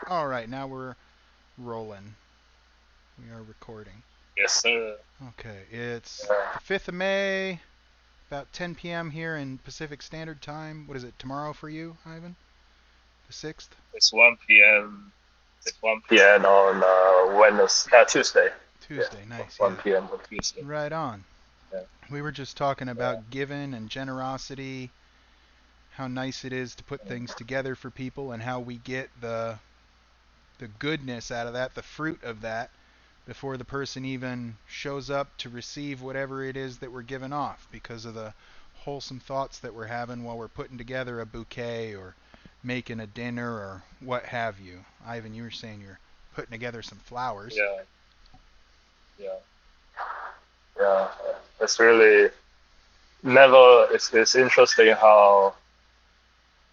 All right, now we're rolling. We are recording. Yes, sir. Okay, it's Yeah. the 5th of May, about 10 p.m. here in Pacific Standard Time. What is it, tomorrow for you, Ivan? The 6th? It's 1 p.m. It's 1 p.m. on Tuesday. Yeah, Tuesday, nice, 1 yeah. p.m. on Tuesday. Right on. Yeah, We were just talking yeah, about giving and generosity, how nice it is to put things together for people, and how we get the goodness out of that, the fruit of that, before the person even shows up to receive whatever it is that we're giving off because of the wholesome thoughts that we're having while we're putting together a bouquet or making a dinner or what have you. Ivan, you were saying you're putting together some flowers. yeah, yeah, yeah. It's really never. It's interesting how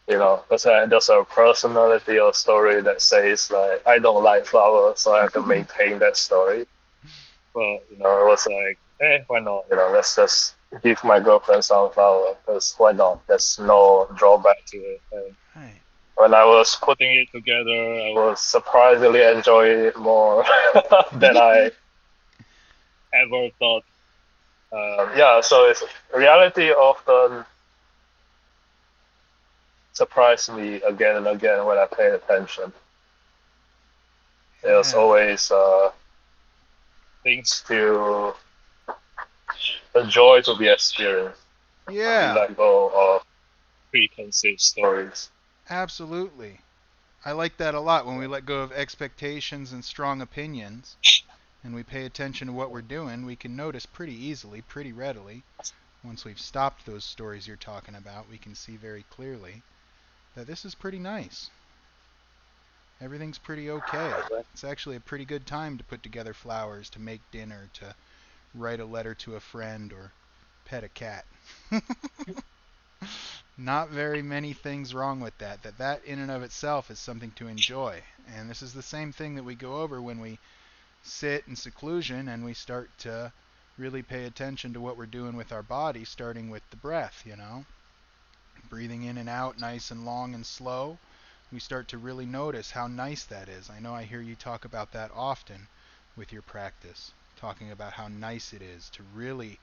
there's a personality or story that says like I don't like flowers, so I have to maintain that story. But it was like, why not? Let's just give my girlfriend some flower because why not? There's no drawback to it. And Right. when I was putting it together, I was surprisingly enjoying it more than I ever thought. Yeah, so it's reality often surprised me again and again when I pay attention. There's Yeah. always things to enjoy to be experienced. We Yeah. let go of preconceived stories. Absolutely. I like that a lot when we let go of expectations and strong opinions and we pay attention to what we're doing, we can notice pretty easily, pretty readily. Once we've stopped those stories you're talking about, we can see very clearly that this is pretty nice. Everything's pretty okay. It's actually a pretty good time to put together flowers, to make dinner, to write a letter to a friend, or pet a cat. Not very many things wrong with that. That in and of itself is something to enjoy. And this is the same thing that we go over when we sit in seclusion and we start to really pay attention to what we're doing with our body, starting with the breath. Breathing in and out nice and long and slow. We start to really notice how nice that is. I know I hear you talk about that often with your practice, talking about how nice it is to really,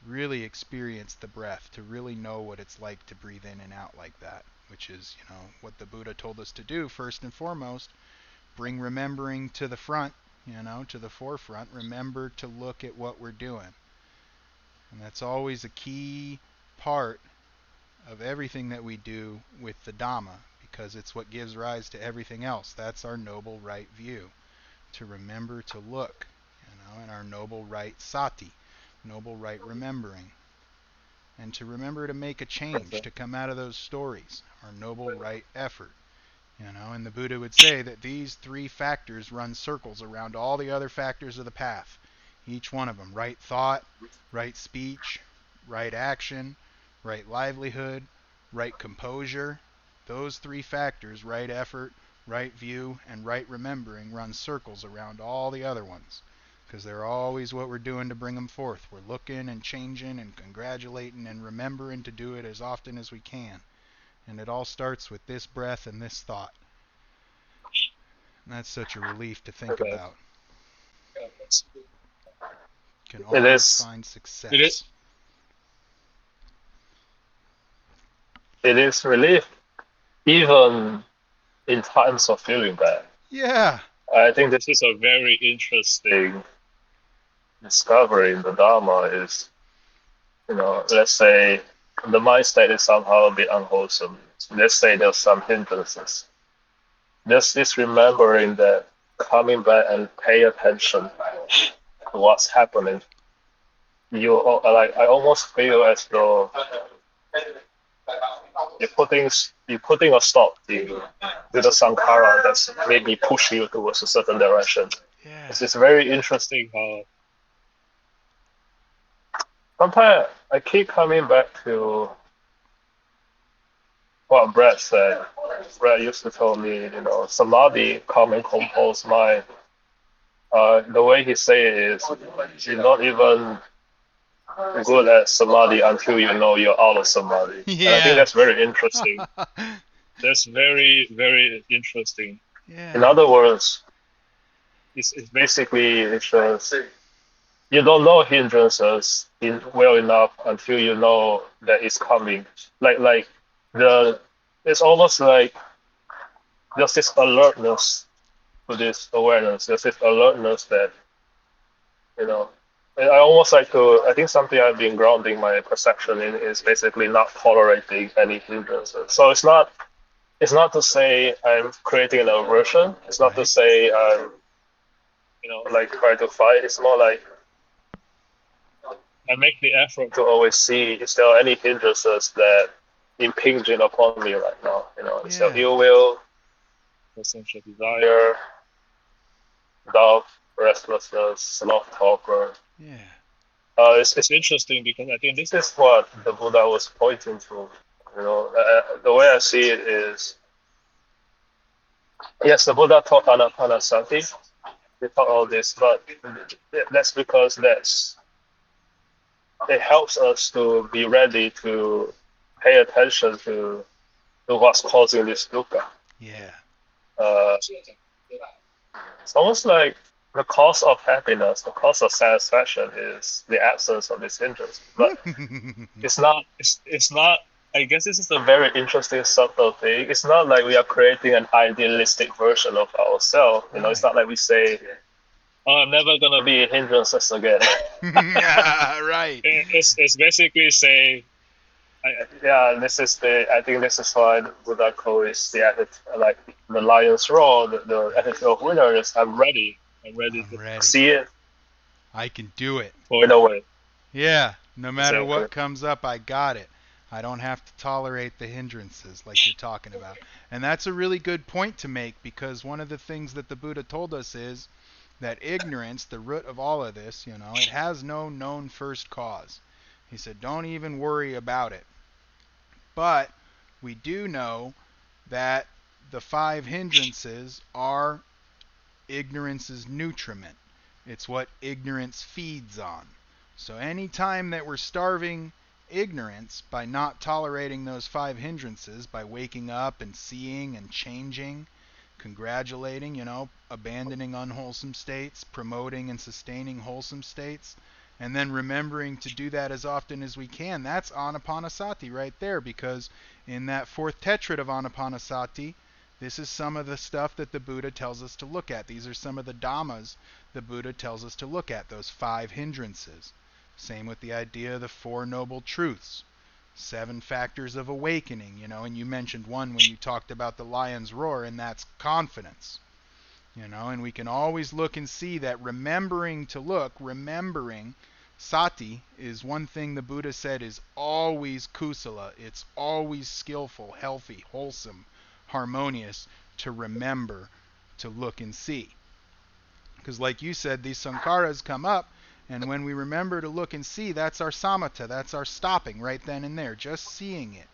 really experience the breath, to really know what it's like to breathe in and out like that, which is, what the Buddha told us to do first and foremost. Bring remembering to the front, to the forefront. Remember to look at what we're doing. And that's always a key part of everything that we do with the Dhamma because it's what gives rise to everything else. That's our noble right view. To remember to look, and our noble right sati, noble right remembering. And to remember to make a change, to come out of those stories, our noble right effort. And the Buddha would say that these three factors run circles around all the other factors of the path. Each one of them, right thought, right speech, right action, right livelihood, right composure. Those three factors, right effort, right view, and right remembering, run circles around all the other ones. Because they're always what we're doing to bring them forth. We're looking and changing and congratulating and remembering to do it as often as we can. And it all starts with this breath and this thought. And that's such a relief to think Okay. about. Can It always is. find It is. success. It is relief, even in times of feeling bad. Yeah. I think this is a very interesting discovery in the Dharma. Is let's say the mind state is somehow a bit unwholesome. Let's say there's some hindrances. There's this remembering that coming back and pay attention to what's happening. I almost feel as though you're putting a stop to the sankhara that's maybe pushing you towards a certain direction. Yeah. It's very interesting how sometimes I keep coming back to what Brad said. Brad used to tell me, samadhi, calm and composed mind. The way he say it is, you're not even good at samadhi until you know you're out of samadhi. And I think Yeah. that's very interesting. That's very, very interesting. In other words, it's basically you don't know hindrances well enough until you know that it's coming. Like the it's almost like there's this alertness to this awareness. There's this alertness that you know. And I almost like to. I think something I've been grounding my perception in is basically not tolerating any hindrances. So it's not to say I'm creating an aversion. It's not to say I'm like trying to fight. It's more like I make the effort to always see is there any hindrances that impinging upon me right now. Is there ill will, essential desire, doubt, restlessness, self-talk, or it's interesting because I think this is what the Buddha was pointing to. The way I see it is, yes, the Buddha taught anapanasati. He taught all this, but that's because it helps us to be ready to pay attention to what's causing this dukkha. Yeah. It's almost like the cause of happiness, the cause of satisfaction is the absence of this hindrance. But it's not. It's not. I guess this is a very interesting subtle thing. It's not like we are creating an idealistic version of ourselves. It's not like we say, "Oh, I'm never gonna be hindrances again." Yeah, right. It's basically saying, I think this is why the Buddha calls the attitude, like the lion's roar, the attitude of winner is I'm ready. I'm ready to see it. I can do it. Or in a way. Yeah, no matter what comes up, I got it. I don't have to tolerate the hindrances like you're talking about. And that's a really good point to make, because one of the things that the Buddha told us is that ignorance, the root of all of this, it has no known first cause. He said, don't even worry about it. But we do know that the 5 hindrances are ignorance's nutriment. It's what ignorance feeds on. So any time that we're starving ignorance by not tolerating those 5 hindrances, by waking up and seeing and changing, congratulating, abandoning unwholesome states, promoting and sustaining wholesome states, and then remembering to do that as often as we can, that's anapanasati right there, because in that 4th tetrad of anapanasati, this is some of the stuff that the Buddha tells us to look at. These are some of the Dhammas the Buddha tells us to look at, those 5 hindrances. Same with the idea of the 4 noble truths, 7 factors of awakening, and you mentioned one when you talked about the lion's roar, and that's confidence. And we can always look and see that remembering sati is one thing the Buddha said is always kusala. It's always skillful, healthy, wholesome, harmonious to remember to look and see. Because like you said, these sankharas come up, and when we remember to look and see, that's our samatha, that's our stopping right then and there. Just seeing it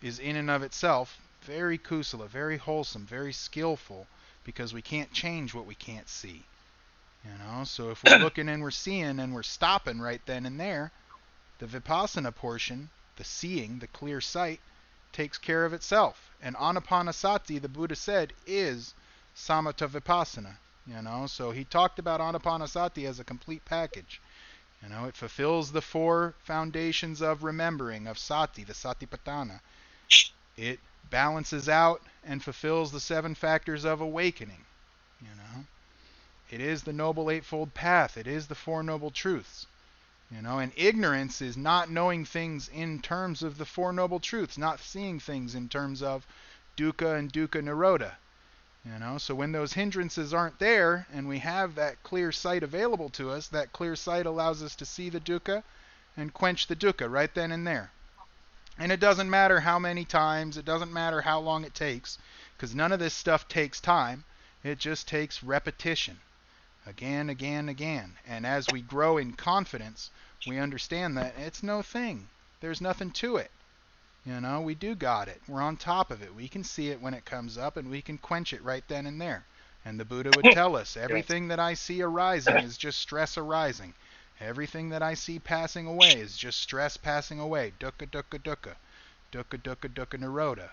is in and of itself very kusala, very wholesome, very skillful, because we can't change what we can't see. So if we're looking and we're seeing and we're stopping right then and there, the vipassana portion, the seeing, the clear sight, takes care of itself. And anapanasati, the Buddha said, is samatha vipassana. So he talked about anapanasati as a complete package. It fulfills the 4 foundations of remembering, of sati, the satipatthana. It balances out and fulfills the 7 factors of awakening. It is the Noble Eightfold Path. It is the 4 Noble Truths. And ignorance is not knowing things in terms of the 4 Noble Truths, not seeing things in terms of dukkha and dukkha nirodha. So when those hindrances aren't there and we have that clear sight available to us, that clear sight allows us to see the dukkha and quench the dukkha right then and there. And it doesn't matter how many times, it doesn't matter how long it takes, because none of this stuff takes time. It just takes repetition. Again. And as we grow in confidence, we understand that it's no thing. There's nothing to it. We do got it. We're on top of it. We can see it when it comes up, and we can quench it right then and there. And the Buddha would tell us, everything that I see arising is just stress arising. Everything that I see passing away is just stress passing away. Dukkha, dukkha, nirodha.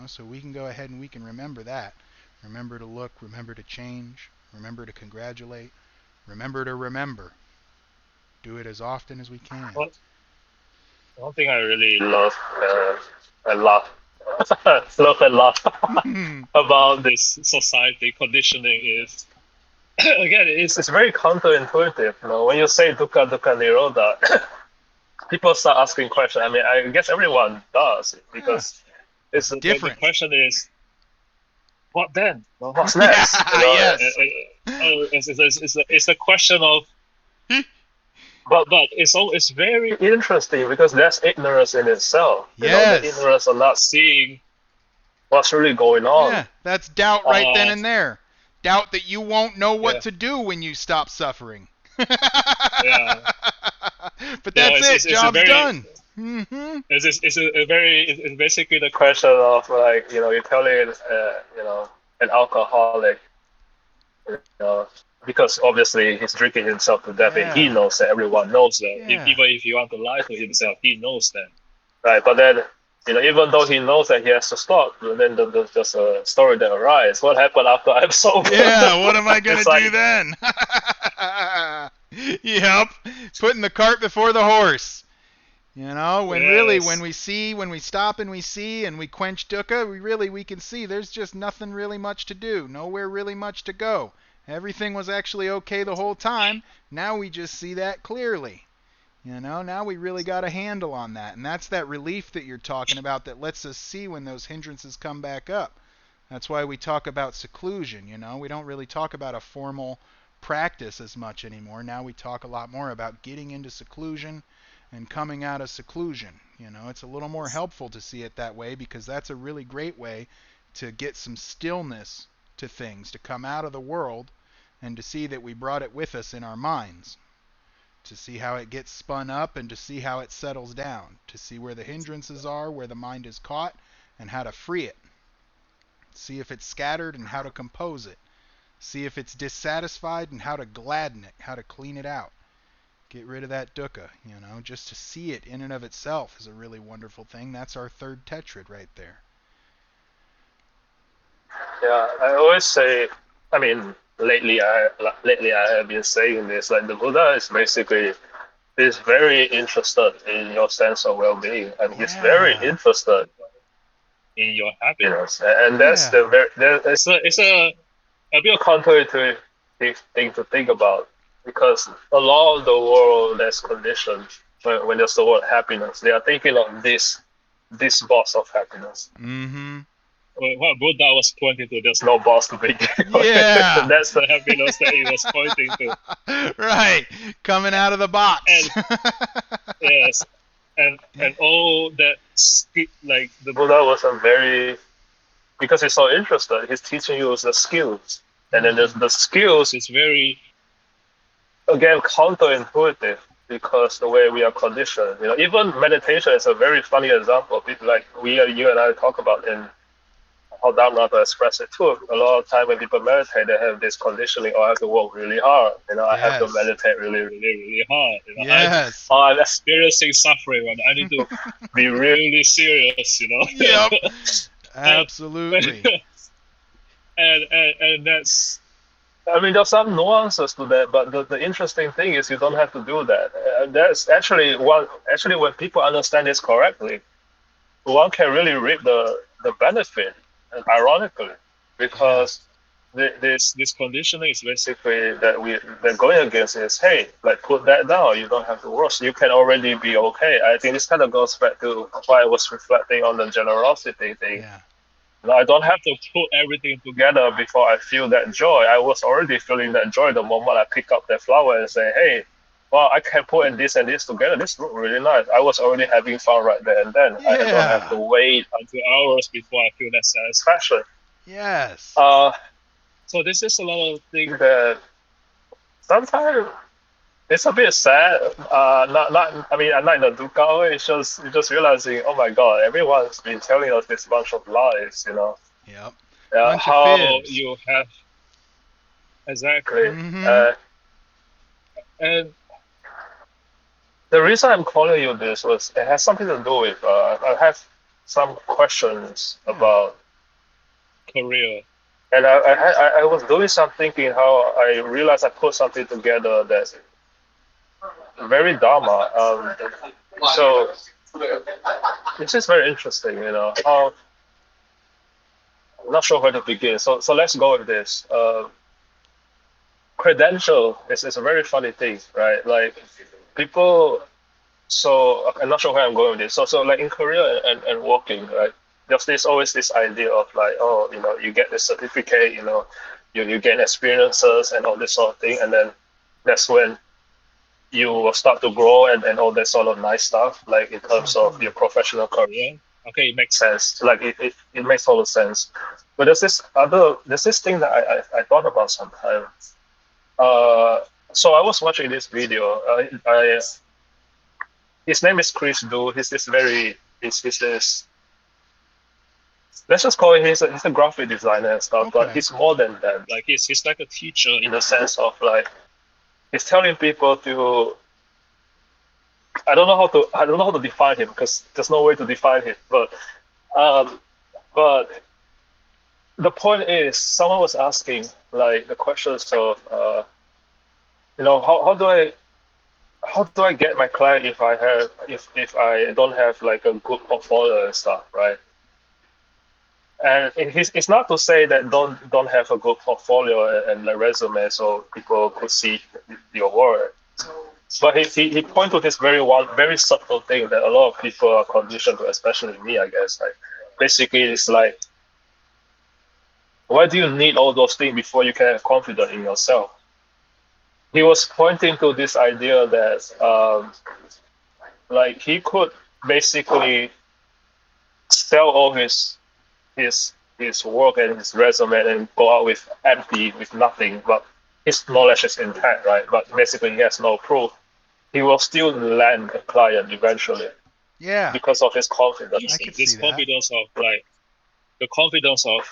So we can go ahead and we can remember that. Remember to look, remember to change, remember to congratulate, remember to remember. Do it as often as we can. One thing I really love and laugh, love and laugh about this society conditioning is, again, it's very counterintuitive. You know, when you say dukkha, dukkha, nirodha, people start asking questions. I mean, I guess everyone does because the Different. question is, what then? Well, what's next? You know, Yes. it's a question of, but it's very interesting because that's ignorance in itself. You know, the Yes. ignorance of not seeing what's really going on. Yeah, that's doubt right then and there. Doubt that you won't know what Yeah. to do when you stop suffering. Yeah. But that's Yeah, it. Job's done. Mm-hmm. It's basically the question of, like, you know, you're telling you know, an alcoholic, you know, because obviously he's drinking himself to death, and he Yeah. knows that, everyone knows that. Yeah. Even if you want to lie to himself, he knows that, right? But then, you know, even though he knows that he has to stop, then there's just a story that arises. What happened after I'm sober? Yeah, what am I going to It's like, do then? Yep, putting the cart before the horse. You know, when really, when yes, we stop and we see and we quench dukkha, we can see there's just nothing really much to do, nowhere really much to go. Everything was actually okay the whole time. Now we just see that clearly. You know, now we really got a handle on that. And that's that relief that you're talking about that lets us see when those hindrances come back up. That's why we talk about seclusion, you know. We don't really talk about a formal practice as much anymore. Now we talk a lot more about getting into seclusion and coming out of seclusion. You know, it's a little more helpful to see it that way because that's a really great way to get some stillness to things, to come out of the world and to see that we brought it with us in our minds, to see how it gets spun up and to see how it settles down, to see where the hindrances are, where the mind is caught, and how to free it. See if it's scattered and how to compose it. See if it's dissatisfied and how to gladden it, how to clean it out. Get rid of that dukkha, you know, just to see it in and of itself is a really wonderful thing. That's our third tetrad right there. yeah. I always say, I mean, lately I have been saying this, like, the Buddha is basically, he's very interested in your sense of well-being, and he's very Yeah. interested in your happiness, and that's Yeah. the very, it's a bit counterintuitive thing to think about, because a lot of the world that's conditioned, when there's the word happiness, they are thinking of this box of happiness. Mm-hmm. What Buddha was pointing to, there's no boss to begin with. Yeah. That's the happiness that he was pointing to. Right. Coming out of the box. And yes, and all that, like, the Buddha was a very, because he's so interested, he's teaching you the skills, and then there's the skills is very, again, counterintuitive, because the way we are conditioned. You know, even meditation is a very funny example. People, like, you and I talk about in how Dhamma express it too. A lot of time when people meditate, they have this conditioning. Oh, I have to work really hard. You know, I have to Yes. meditate really, really, really hard. You know, Yes. I'm experiencing suffering, and I need to be really serious. You know. Yep. and, Absolutely. and that's, I mean, there's some nuances to that, but the interesting thing is you don't have to do that. That's actually one. Actually, when people understand this correctly, one can really reap the benefit. Ironically, Yeah. because this conditioning is basically that they're going against is, hey, like, put that down. You don't have to work. You can already be okay. I think this kind of goes back to why I was reflecting on the generosity thing. Yeah. I don't have to put everything together before I feel that joy. I was already feeling that joy the moment I pick up that flower and say, hey, well, I can put in this and this together. This looks really nice. I was already having fun right there and then. I don't have to Yeah. wait until hours before I feel that satisfaction. Yes. So this is a lot of things that sometimes it's a bit sad. Not. I mean, I'm not in the dukkha way. It's just, you're just realizing, oh my god, everyone's been telling us this bunch of lies. You know, Yep. Bunch of how fibs. you have, exactly. Mm-hmm. And the reason I'm calling you this was, it has something to do with, I have some questions Yeah. about career. And I was doing some thinking how I realized I put something together that's very Dharma. So it's just very interesting, how I'm not sure where to begin. So let's go with this. Credential is a very funny thing, right? Like people. So I'm not sure where I'm going with this. So like in Korea and working, right? There's always this idea of like, oh, you get the certificate, you gain experiences and all this sort of thing, and then that's when you will start to grow and all that sort of nice stuff, like in terms of your professional career. Okay, it makes sense. Like it makes total sense. But there's this thing that I thought about sometimes. Uh, so I was watching this video. His name is Chris Du. He's this very he's this let's just call it he's a graphic designer and stuff, but Okay. he's more than that. Like he's like a teacher in the sense of like he's telling people to I don't know how to define him because there's no way to define him. Um but the point is someone was asking like the questions of how do I get my client if I don't have like a good portfolio and stuff, right? And it's not to say that don't have a good portfolio and a resume so people could see your work. But he pointed to this one very subtle thing that a lot of people are conditioned to, especially me, I guess. Like basically, it's like, why do you need all those things before you can have confidence in yourself? He was pointing to this idea that like he could basically sell all his his work and his resume and go out with empty with nothing, but his knowledge is intact, right? But basically he has no proof. He will still land a client eventually Yeah, because of his confidence. I could see This that. confidence of like the confidence of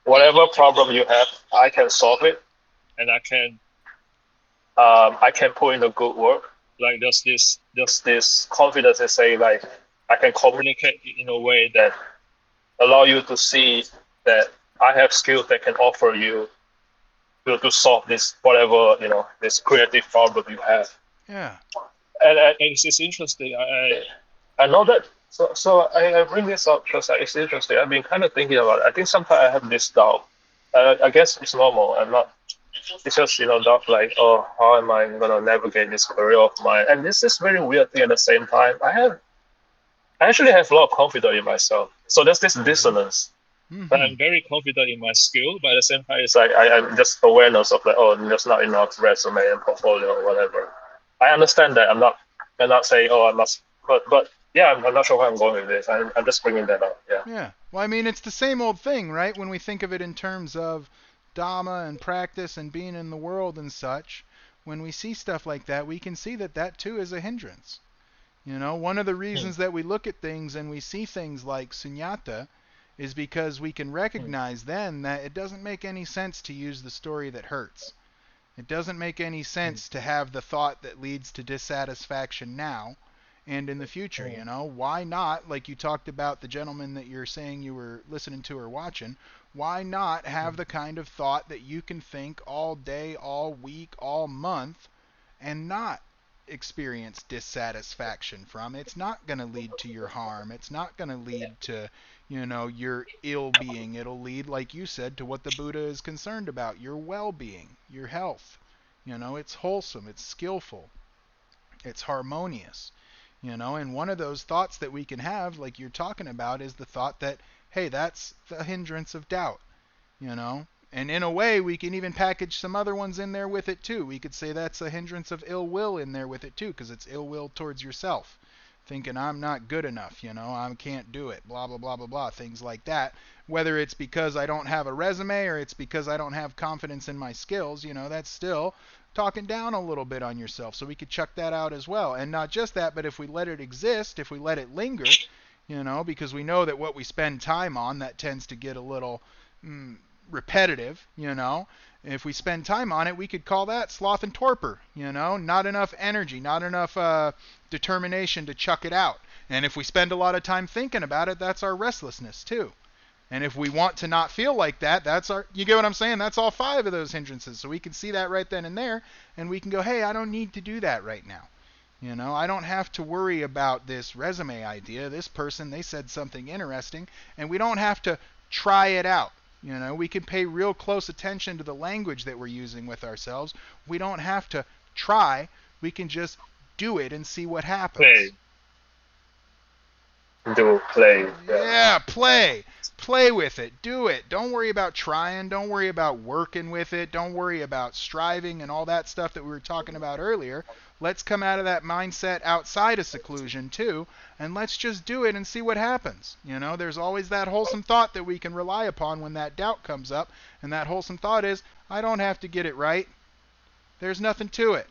whatever problem you have, I can solve it and I can put in the good work. Like there's this confidence in saying like I can communicate in a way that allow you to see that I have skills that can offer you to solve this whatever this creative problem you have. Yeah. And it's interesting. I know that. So I bring this up because it's interesting. I've been kind of thinking about it. I think sometimes I have this doubt. I guess it's normal. I'm not. It's just doubt like, oh, how am I gonna navigate this career of mine? And this is very weird thing at the same time. I actually have a lot of confidence in myself. So there's this dissonance. But Mm-hmm. I'm very confident in my skill, but at the same time, it's like I'm just awareness of like, oh, there's not enough resume and portfolio or whatever. I understand that. I'm not saying, oh, I must, but yeah, I'm not sure where I'm going with this. I'm just bringing that up. Yeah. Yeah. Well, I mean, it's the same old thing, right? When we think of it in terms of Dhamma and practice and being in the world and such, when we see stuff like that, we can see that that too is a hindrance. One of the Hmm. reasons that we look at things and we see things like sunyata is because we can Hmm. recognize then that it doesn't make any sense to use the story that hurts. It doesn't make any Hmm. sense to have the thought that leads to dissatisfaction now and in the future. Hmm. Why not, like you talked about the gentleman that you're saying you were listening to or watching, why not have the kind of thought that you can think all day, all week, all month and not experience dissatisfaction from? It's not going to lead to your harm. It's not going to lead to, your ill being. It'll lead, like you said, to what the Buddha is concerned about, your well being, your health. It's wholesome, it's skillful, it's harmonious. And one of those thoughts that we can have, like you're talking about, is the thought that, hey, that's the hindrance of doubt, you know? And in a way, we can even package some other ones in there with it too. We could say that's a hindrance of ill will in there with it too, because it's ill will towards yourself. Thinking I'm not good enough, I can't do it, blah, blah, blah, blah, blah, things like that. Whether it's because I don't have a resume or it's because I don't have confidence in my skills, that's still talking down a little bit on yourself. So we could check that out as well. And not just that, but if we let it exist, if we let it linger, because we know that what we spend time on, that tends to get a little mm, repetitive, If we spend time on it, we could call that sloth and torpor, Not enough energy, not enough determination to chuck it out. And if we spend a lot of time thinking about it, that's our restlessness too. And if we want to not feel like that, you get what I'm saying? That's all 5 of those hindrances. So we can see that right then and there, and we can go, hey, I don't need to do that right now. I don't have to worry about this resume idea. This person, they said something interesting, and we don't have to try it out. We can pay real close attention to the language that we're using with ourselves. We don't have to try. We can just do it and see what happens. Play. Yeah, play. Play with it. Do it. Don't worry about trying. Don't worry about working with it. Don't worry about striving and all that stuff that we were talking about earlier. Let's come out of that mindset outside of seclusion too, and let's just do it and see what happens. There's always that wholesome thought that we can rely upon when that doubt comes up, and that wholesome thought is, I don't have to get it right. There's nothing to it.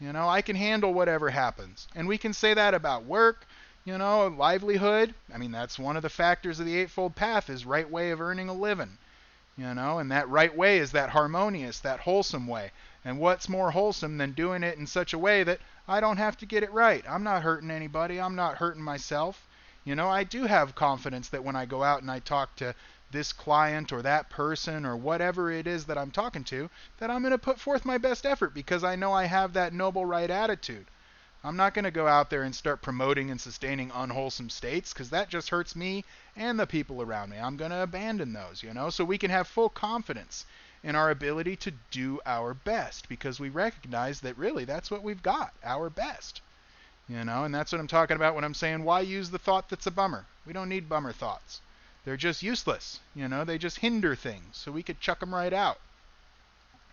I can handle whatever happens. And we can say that about work, livelihood. I mean, that's one of the factors of the Eightfold Path is right way of earning a living. And that right way is that harmonious, that wholesome way. And what's more wholesome than doing it in such a way that I don't have to get it right? I'm not hurting anybody. I'm not hurting myself. I do have confidence that when I go out and I talk to this client or that person or whatever it is that I'm talking to, that I'm going to put forth my best effort because I know I have that noble right attitude. I'm not going to go out there and start promoting and sustaining unwholesome states because that just hurts me and the people around me. I'm going to abandon those, so we can have full confidence in our ability to do our best because we recognize that really that's what we've got, our best. And that's what I'm talking about when I'm saying why use the thought that's a bummer. We don't need bummer thoughts. They're just useless. They just hinder things. So we could chuck them right out.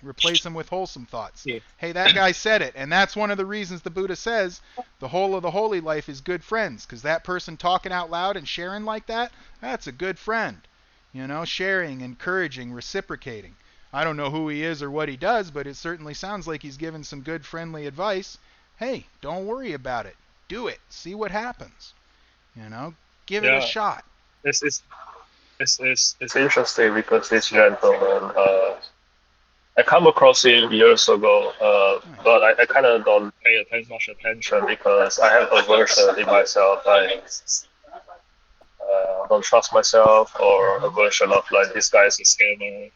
Replace them with wholesome thoughts. Yeah. Hey, that guy said it. And that's one of the reasons the Buddha says the whole of the holy life is good friends. Because that person talking out loud and sharing like that, that's a good friend. Sharing, encouraging, reciprocating. I don't know who he is or what he does, but it certainly sounds like he's giving some good friendly advice. Hey, don't worry about it. Do it. See what happens. Give it a shot. It's interesting because this gentleman, I come across him years ago, but I kind of don't pay much attention because I have aversion in myself. I don't trust myself or aversion of like this guy is a scammer.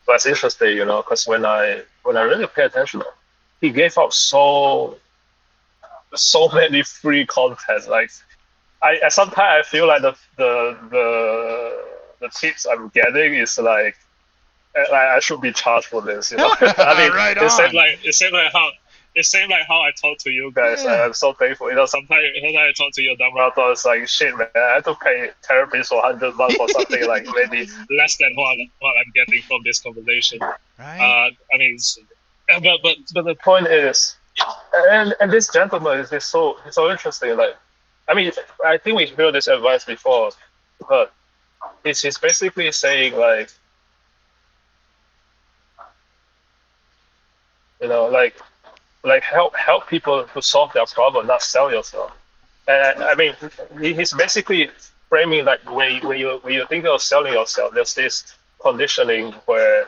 But it's interesting, because when I really pay attention, he gave out so many free content. Like I sometimes I feel like the tips I'm getting is like I should be charged for this. I mean, right it seems like how I talk to you guys. Yeah. I'm so thankful. Sometimes I talk to your Dhamma, it's like shit, man. I have to pay therapists for $100 for something like maybe less than what I'm getting from this conversation. Right. I mean, but the point is, and this gentleman is so interesting. Like, I mean, I think we heard this advice before, but he's basically saying like, like help people to solve their problem, not sell yourself. And I mean, he's basically framing like when you think of selling yourself, there's this conditioning where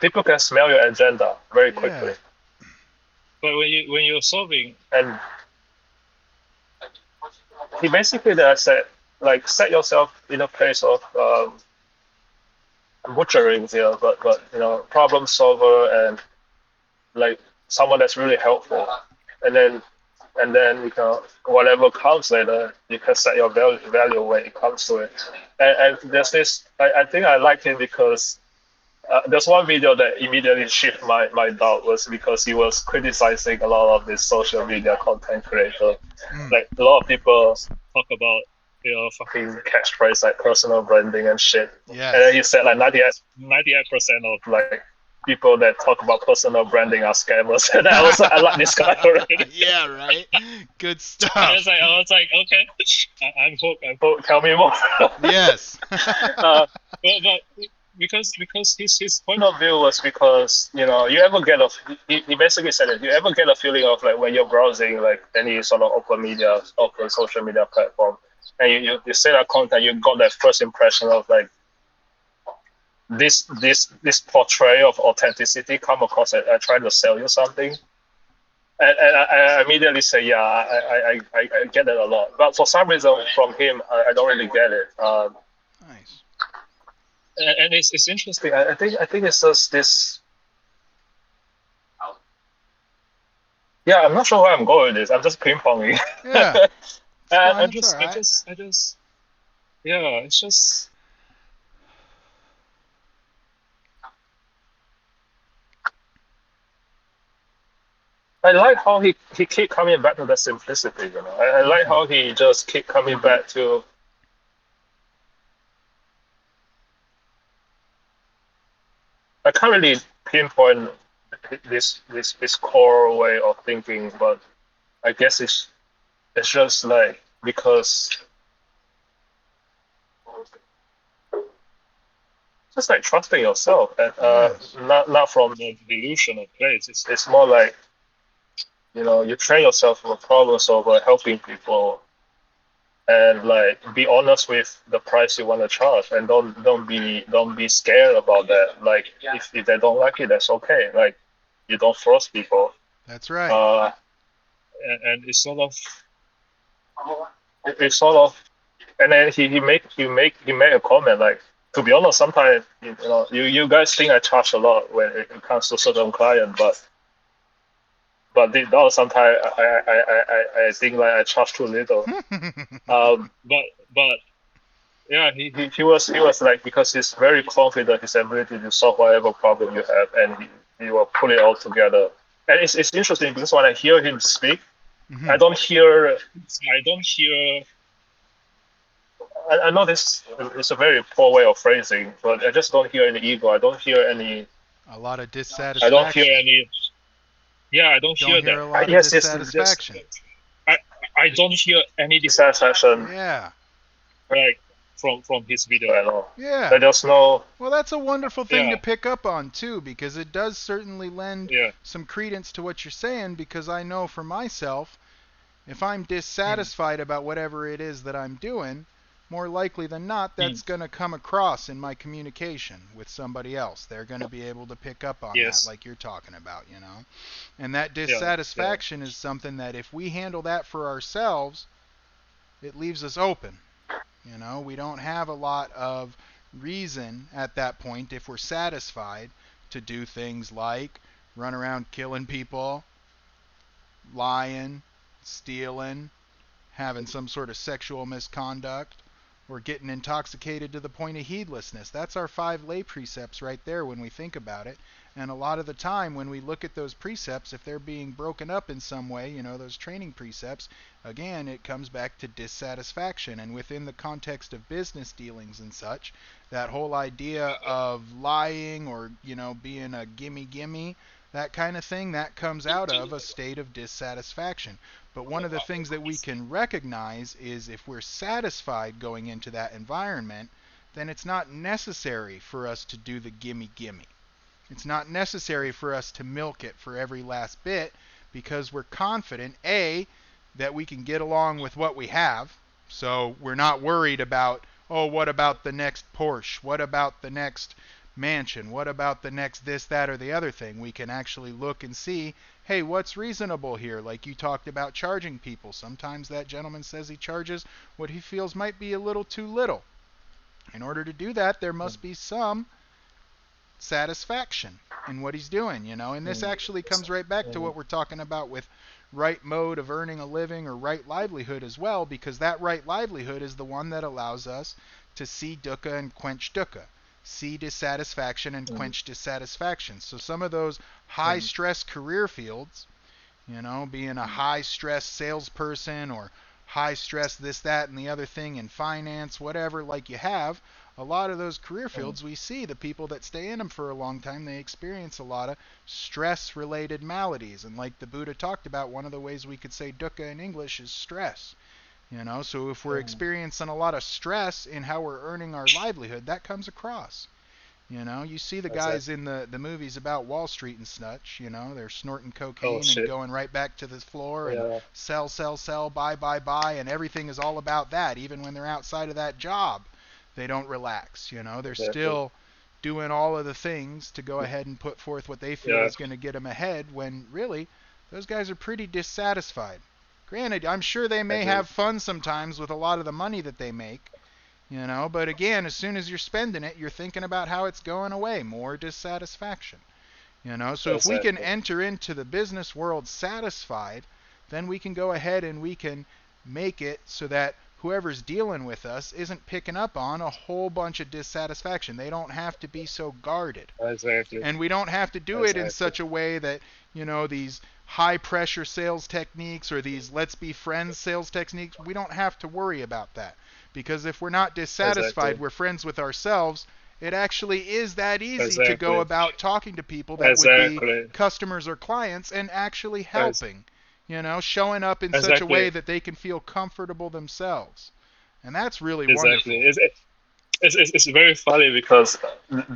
people can smell your agenda very quickly. But when you're solving, and he basically said like set yourself in a place of butchering here, but problem solver and like someone that's really helpful, and then whatever comes later, you can set your value when it comes to it. And there's this. I think I like him because there's one video that immediately shifted my doubt was because he was criticizing a lot of this social media content creator. Like a lot of people talk about fucking catchphrase like personal branding and shit. Yes. And then he said like 98% of like people that talk about personal branding are scammers. And I was like, I like this guy already. Yeah, right. Good stuff. I was like, okay, I'm hooked. Tell me more. Yes. but because his point of view was because you ever get he basically said it. You ever get a feeling of like when you're browsing like any sort of open social media platform, and you see that content, you got that first impression of like this portrayal of authenticity come across and trying to sell you something. and I immediately say, yeah, I get that a lot. But for some reason, from him, I don't really get it. Nice. And it's interesting. I think it's just this. Yeah, I'm not sure where I'm going with this. I'm just ping ponging. Yeah, it's I fun. It's all just, I right. just, I just, yeah, it's just. I like how he keep coming back to the simplicity. I like Mm-hmm. how he just keep coming back to. I can't really pinpoint this core way of thinking, but I guess it's just like because just like trusting yourself and Yes. not from the delusion of place. It's more like you train yourself from a problem solver, helping people, and like be honest with the price you want to charge, and don't be scared about that. Like if they don't like it, that's okay. Like you don't force people. That's right. Uh, and it's sort of and then he made a comment like, to be honest, sometimes you guys think I charge a lot when it comes to certain client, but deep down sometimes I think like I charge too little. But yeah, he was like, because he's very confident in his ability to solve whatever problem you have, and he will put it all together. And it's interesting because when I hear him speak, Mm-hmm. I don't hear. I know this is a very poor way of phrasing, but I just don't hear any ego. I don't hear any. A lot of I don't hear dissatisfaction. any. Yeah, I don't Don't hear hear that. a lot of Yes, yes, yes. dissatisfaction. I I don't hear any dissatisfaction Yeah. like from his video at all. Yeah. There's no. Well, that's a wonderful thing to Yeah, pick up on, too, because it does certainly lend yeah. some credence to what you're saying, because I know for myself, if I'm Mm, dissatisfied about whatever it is that I'm doing, more likely than not, mm, that's going to come across in my communication with somebody else. They're going to be able to pick up on that, yes. like you're talking about. And that Yeah, yeah. dissatisfaction is something that if we handle that for ourselves, it leaves us open. We don't have a lot of reason at that point, if we're satisfied, to do things like run around killing people, lying, stealing, having some sort of sexual misconduct, or getting intoxicated to the point of heedlessness. That's our 5 lay precepts right there when we think about it. And a lot of the time when we look at those precepts, if they're being broken up in some way, those training precepts, again, it comes back to dissatisfaction. And within the context of business dealings and such, that whole idea of lying or, being a gimme gimme, that kind of thing, that comes out of a state of dissatisfaction. But one of the things that we can recognize is if we're satisfied going into that environment, then it's not necessary for us to do the gimme gimme. It's not necessary for us to milk it for every last bit because we're confident, A, that we can get along with what we have. So we're not worried about, oh, what about the next Porsche? What about the next mansion? What about the next this, that, or the other thing? We can actually look and see, hey, what's reasonable here? Like you talked about charging people. Sometimes that gentleman says he charges what he feels might be a little too little. In order to do that, there Mm, must be some satisfaction in what he's doing. And this mm, actually comes right back to mm, what we're talking about with right mode of earning a living or right livelihood as well, because that right livelihood is the one that allows us to see dukkha and quench dukkha, see dissatisfaction and mm, quench dissatisfaction. So some of those high mm, stress career fields, being a high stress salesperson or high stress this, that, and the other thing in finance, whatever, like you have, a lot of those career mm, fields, we see the people that stay in them for a long time, they experience a lot of stress related maladies. And like the Buddha talked about, one of the ways we could say dukkha in English is stress. So if we're mm. experiencing a lot of stress in how we're earning our livelihood, that comes across. You see the guys Exactly. in the movies about Wall Street and such, they're snorting Oh cocaine and shit. going right back to the floor and Yeah. sell, sell, sell, buy, buy, buy, and everything is all about that. Even when they're outside of that job, they don't relax. They're Exactly. still doing all of the things to go ahead and put forth what they feel Yeah. is going to get them ahead when really those guys are pretty dissatisfied. Granted, I'm sure they may Agree. have fun sometimes with a lot of the money that they make, but again, as soon as you're spending it, you're thinking about how it's going away, more dissatisfaction. So if we can Exactly. enter into the business world satisfied, then we can go ahead and we can make it so that whoever's dealing with us isn't picking up on a whole bunch of dissatisfaction. They don't have to be so guarded. Exactly. And we don't have to do it in Exactly. such a way that, these high pressure sales techniques or these let's be friends sales techniques, we don't have to worry about that. Because if we're not dissatisfied, Exactly. we're friends with ourselves, it actually is that easy to go Exactly. about talking to people that would be Exactly. customers or clients and actually Ex- helping, showing up in such a way Exactly. that they can feel comfortable themselves. And that's really Exactly. wonderful. It's very funny because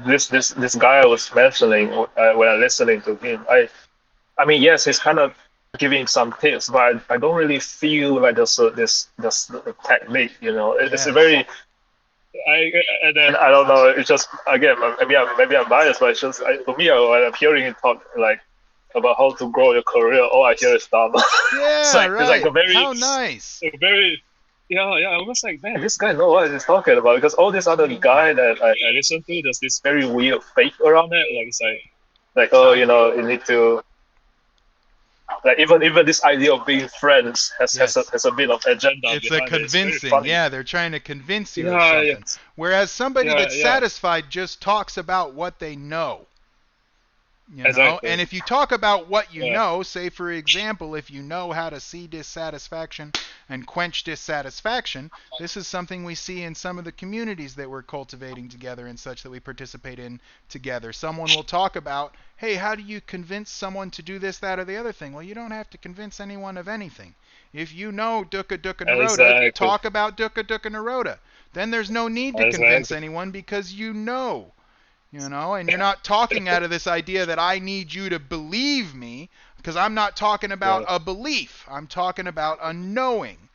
this guy I was mentioning when I listening to him, I mean yes, he's kind of giving some tips, but I don't really feel like this technique. It's a Yes. very and then I don't know. It's just again maybe I'm biased, but it's just for me when I'm hearing him talk like about how to grow your career, all I hear is Dhamma. it's Yeah, like it's like right. How nice. a very yeah. I was like, man, this guy know what he's talking about because all these other guy that I listen to, there's this very weird faith around it. Like it's like oh you need to like even this idea of being friends Yes. has a bit of agenda It's a behind it. It's very convincing. funny. Yeah, they're trying to convince you of Yeah, something. yes, Whereas somebody that's yeah, satisfied just talks about what they know. And exactly. if you talk about what you Yeah, know, say for example, if you know how to see dissatisfaction and quench dissatisfaction, this is something we see in some of the communities that we're cultivating together and such that we participate in together. Someone will talk about, hey, how do you convince someone to do this, that, or the other thing? Well, you don't have to convince anyone of anything. If you know Dukkha Dukkha Nirodha, exactly, talk about Dukkha Dukkha Nirodha. Then there's no need to convince exactly. anyone because and you're not talking out of this idea that I need you to believe me, because I'm not talking about Yeah, a belief. I'm talking about a knowing.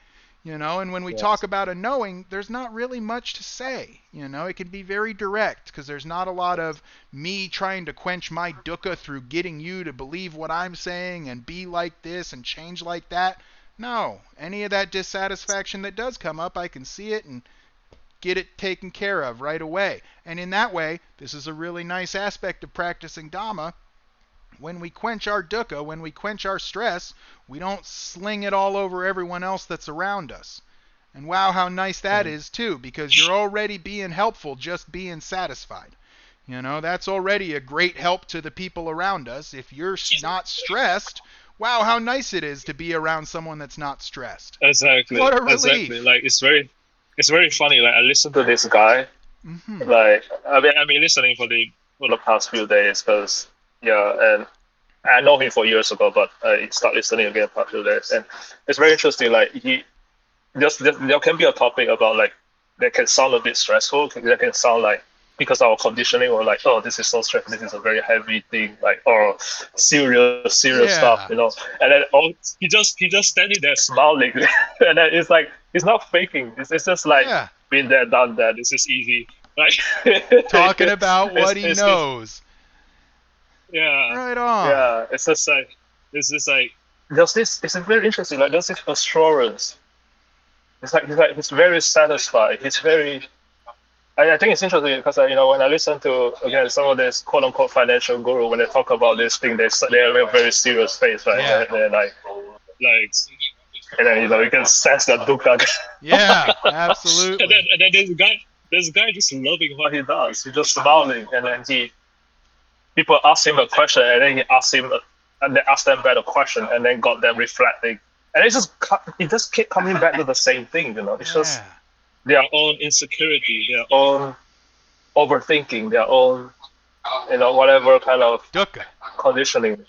And when we talk yes, about a knowing, there's not really much to say. It can be very direct because there's not a lot of me trying to quench my dukkha through getting you to believe what I'm saying and be like this and change like that. No, any of that dissatisfaction that does come up, I can see it and get it taken care of right away. And in that way, this is a really nice aspect of practicing Dhamma. When we quench our dukkha, when we quench our stress, we don't sling it all over everyone else that's around us. And wow, how nice that mm, is too, because you're already being helpful just being satisfied. That's already a great help to the people around us. If you're not stressed, wow, how nice it is to be around someone that's not stressed. exactly, What a exactly. relief. Like it's very funny. Like I listened to this guy. Mm-hmm. Like I've been listening for the past few days because yeah, and I know him for years ago, but I start listening again past few days, and it's very interesting. Like he just there can be a topic about like that can sound a bit stressful. That can sound like because our conditioning or like oh this is so stressful, this is a very heavy thing like or serious stuff, Yeah. and then he just standing there smiling, and then it's like he's not faking. It's just like Yeah. been there, done that. This is easy. Like Talking about what he it's knows. yeah Right on. yeah. It's just like there's this. It's very interesting. Like there's this assurance. It's like he's very satisfied. He's very. I think it's interesting because when I listen to again some of this quote unquote financial guru when they talk about this thing they have a very serious face right Yeah. they're like and then you can sense that dukkha Yeah, and then absolutely. and then this guy just loving what he does. He's just smiling and then people ask him a question and then he asks him and they ask them back a question and then got them reflecting and it just keep coming back to the same thing. It's just Yeah. their own insecurity, their own overthinking, their own whatever kind of Dukkha. conditioning.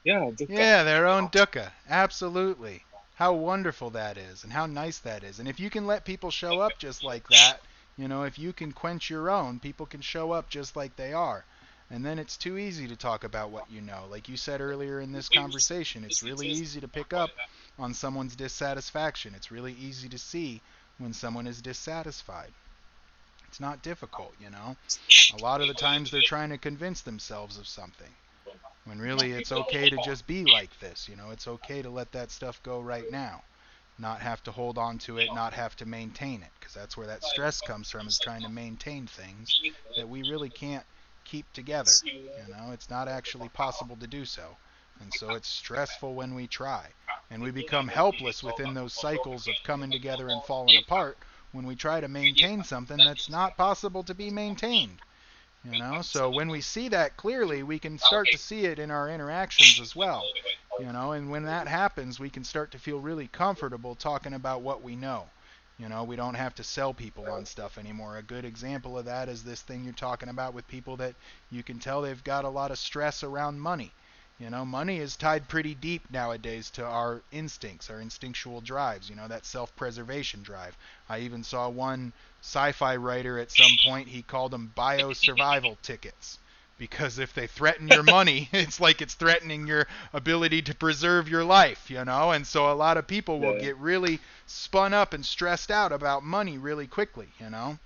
Yeah, dukkha. Yeah, their own dukkha. Absolutely. How wonderful that is and how nice that is. And if you can let people show up just like that, if you can quench your own, people can show up just like they are. And then it's too easy to talk about what you know. Like you said earlier in this conversation, it's really easy to pick up on someone's dissatisfaction. It's really easy to see when someone is dissatisfied. It's not difficult. A lot of the times they're trying to convince themselves of something. when really it's okay to just be like this. It's okay to let that stuff go right now, not have to hold on to it, not have to maintain it, because that's where that stress comes from, is trying to maintain things that we really can't keep together. It's not actually possible to do so. And so it's stressful when we try. And we become helpless within those cycles of coming together and falling apart when we try to maintain something that's not possible to be maintained. So when we see that clearly, we can start to see it in our interactions as well. And when that happens, we can start to feel really comfortable talking about what we know. We don't have to sell people on stuff anymore. A good example of that is this thing you're talking about with people that you can tell they've got a lot of stress around money. Money is tied pretty deep nowadays to our instincts, our instinctual drives, that self-preservation drive. I even saw one sci-fi writer at some point, he called them bio-survival tickets. Because if they threaten your money, it's like it's threatening your ability to preserve your life, And so a lot of people will get really spun up and stressed out about money really quickly, And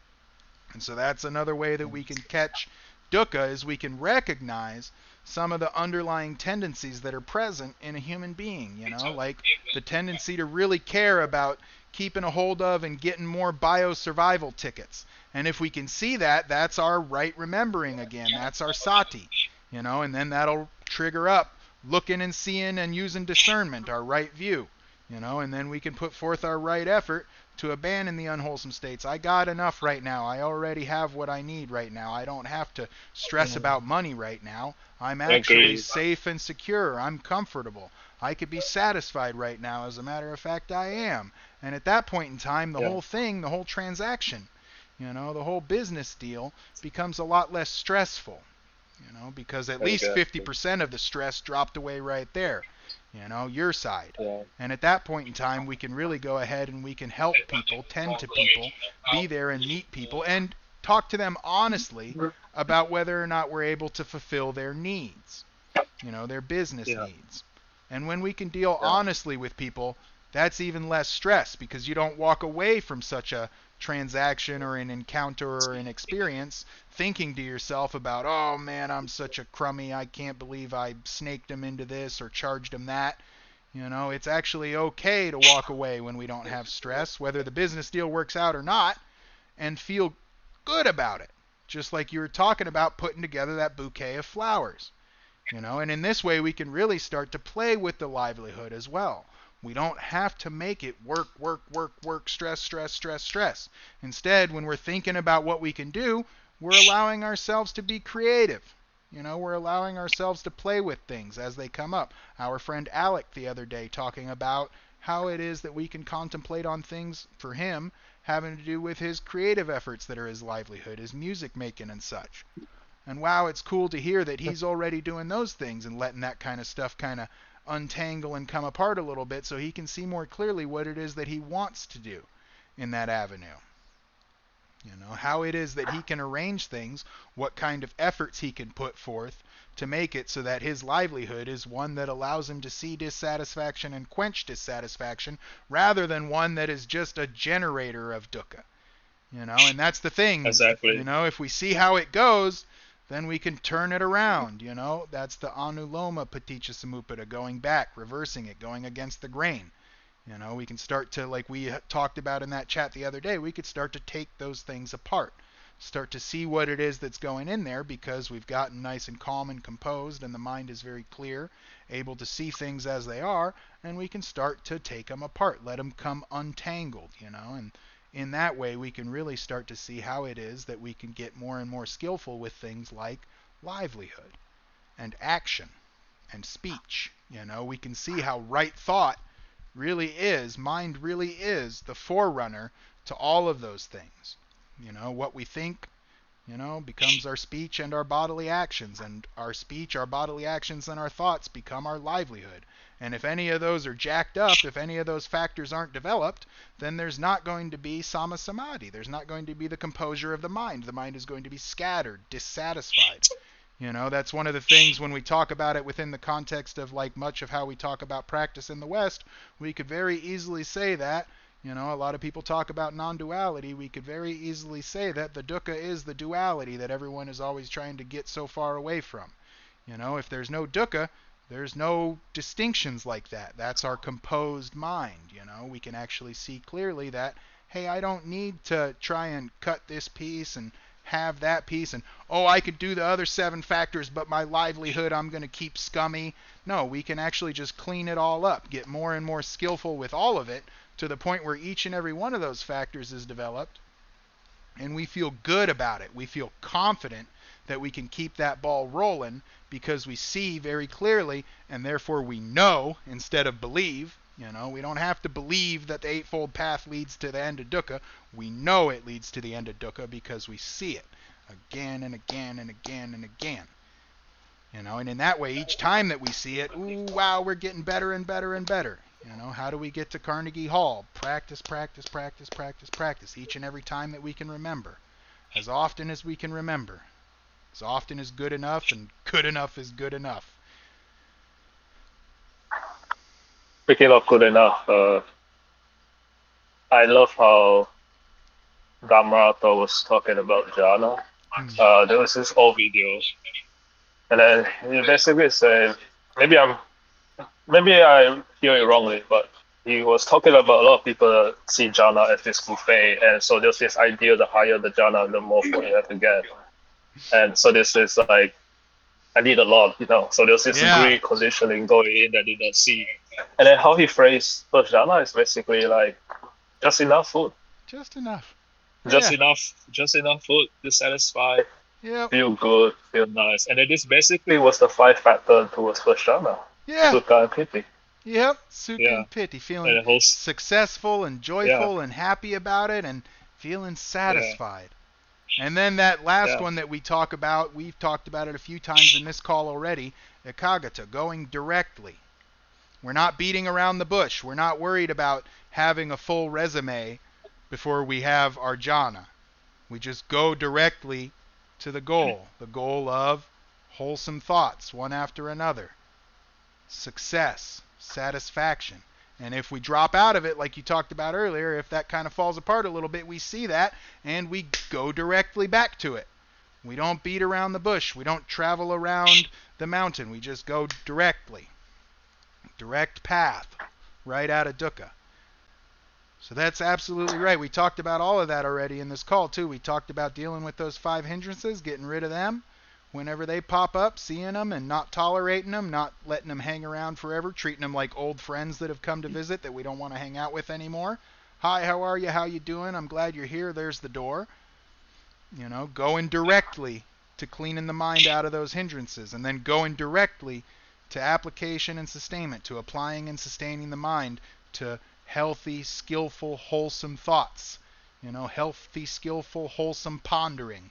so that's another way that we can catch dukkha, is we can recognize some of the underlying tendencies that are present in a human being, like the tendency to really care about keeping a hold of and getting more bio-survival tickets. And if we can see that, that's our right remembering again. That's our sati, and then that'll trigger up looking and seeing and using discernment, our right view, and then we can put forth our right effort to abandon the unwholesome states. I got enough right now. I already have what I need right now. I don't have to stress about money right now. I'm actually safe and secure. I'm comfortable. I could be satisfied right now. As a matter of fact, I am. And at that point in time, the whole thing, the whole transaction, the whole business deal becomes a lot less stressful, because at least 50% of the stress dropped away right there, your side. And at that point in time, we can really go ahead and we can help people, tend to people, be there and meet people, and talk to them honestly about whether or not we're able to fulfill their needs, their business needs. And when we can deal honestly with people, that's even less stress, because you don't walk away from such a transaction or an encounter or an experience thinking to yourself about, oh man, I'm such a crummy, I can't believe I snaked him into this or charged him that. It's actually okay to walk away when we don't have stress, whether the business deal works out or not, and feel good about it. Just like you were talking about putting together that bouquet of flowers. And in this way we can really start to play with the livelihood as well. We don't have to make it work, stress. Instead, when we're thinking about what we can do, we're allowing ourselves to be creative. We're allowing ourselves to play with things as they come up. Our friend Alec the other day talking about how it is that we can contemplate on things for him having to do with his creative efforts that are his livelihood, his music making and such. And wow, it's cool to hear that he's already doing those things and letting that kind of stuff kind of untangle and come apart a little bit so he can see more clearly what it is that he wants to do in that avenue. How it is that he can arrange things, what kind of efforts he can put forth to make it so that his livelihood is one that allows him to see dissatisfaction and quench dissatisfaction, rather than one that is just a generator of dukkha. And that's the thing. Exactly. If we see how it goes, then we can turn it around, That's the anuloma paticca samuppada, going back, reversing it, going against the grain. We can start to, like we talked about in that chat the other day, we could start to take those things apart. Start to see what it is that's going in there, because we've gotten nice and calm and composed and the mind is very clear, able to see things as they are, and we can start to take them apart, let them come untangled, and in that way we can really start to see how it is that we can get more and more skillful with things like livelihood and action and speech. We can see how right thought really is, mind really is the forerunner to all of those things. What we think, becomes our speech and our bodily actions, and our speech, our bodily actions, and our thoughts become our livelihood. And if any of those are jacked up, if any of those factors aren't developed, then there's not going to be sama samadhi. There's not going to be the composure of the mind. The mind is going to be scattered, dissatisfied. That's one of the things when we talk about it within the context of like much of how we talk about practice in the West, we could very easily say that, a lot of people talk about non-duality. We could very easily say that the dukkha is the duality that everyone is always trying to get so far away from. If there's no dukkha, there's no distinctions like that. That's our composed mind. We can actually see clearly that, hey, I don't need to try and cut this piece and have that piece, and I could do the other 7 factors, but my livelihood I'm going to keep scummy. No, we can actually just clean it all up, get more and more skillful with all of it, to the point where each and every one of those factors is developed, and we feel good about it. We feel confident that we can keep that ball rolling because we see very clearly, and therefore we know instead of believe. We don't have to believe that the Eightfold Path leads to the end of dukkha. We know it leads to the end of dukkha because we see it again and again and again and again. And in that way, each time that we see it, ooh, wow, we're getting better and better and better. How do we get to Carnegie Hall? Practice, practice, practice, practice, practice. Each and every time that we can remember. As often as we can remember. As often is good enough, and good enough is good enough. Speaking of good enough, I love how Dhammarata was talking about jhana. There was this old video, and then he basically said, maybe I hear it wrongly, but he was talking about a lot of people see jhana as this buffet, and so there's this idea: the higher the jhana, the more food you have to get. And so this is like, I need a lot, So there's this Greek conditioning going in that did not see. And then how he phrased first jhana is basically like, just enough food. Just enough. Just enough food to satisfy, feel good, feel nice. And then this basically was the 5 factor towards first jhana. Yeah. Sukha and piti. Yep, sukha and piti. Feeling successful and joyful and happy about it and feeling satisfied. And then that last one that we've talked about it a few times in this call already, ekaggata, going directly. We're not beating around the bush. We're not worried about having a full resume before we have our jhana. We just go directly to the goal of wholesome thoughts, one after another, success, satisfaction. And if we drop out of it, like you talked about earlier, if that kind of falls apart a little bit, we see that and we go directly back to it. We don't beat around the bush. We don't travel around the mountain. We just go directly. Direct path, right out of dukkha. So that's absolutely right. We talked about all of that already in this call too. We talked about dealing with those 5 hindrances, getting rid of them whenever they pop up, seeing them and not tolerating them, not letting them hang around forever, treating them like old friends that have come to visit that we don't want to hang out with anymore. Hi, how are you? How you doing? I'm glad you're here. There's the door. Going directly to cleaning the mind out of those hindrances, and then going directly to application and sustainment, to applying and sustaining the mind to healthy, skillful, wholesome thoughts. Healthy, skillful, wholesome pondering.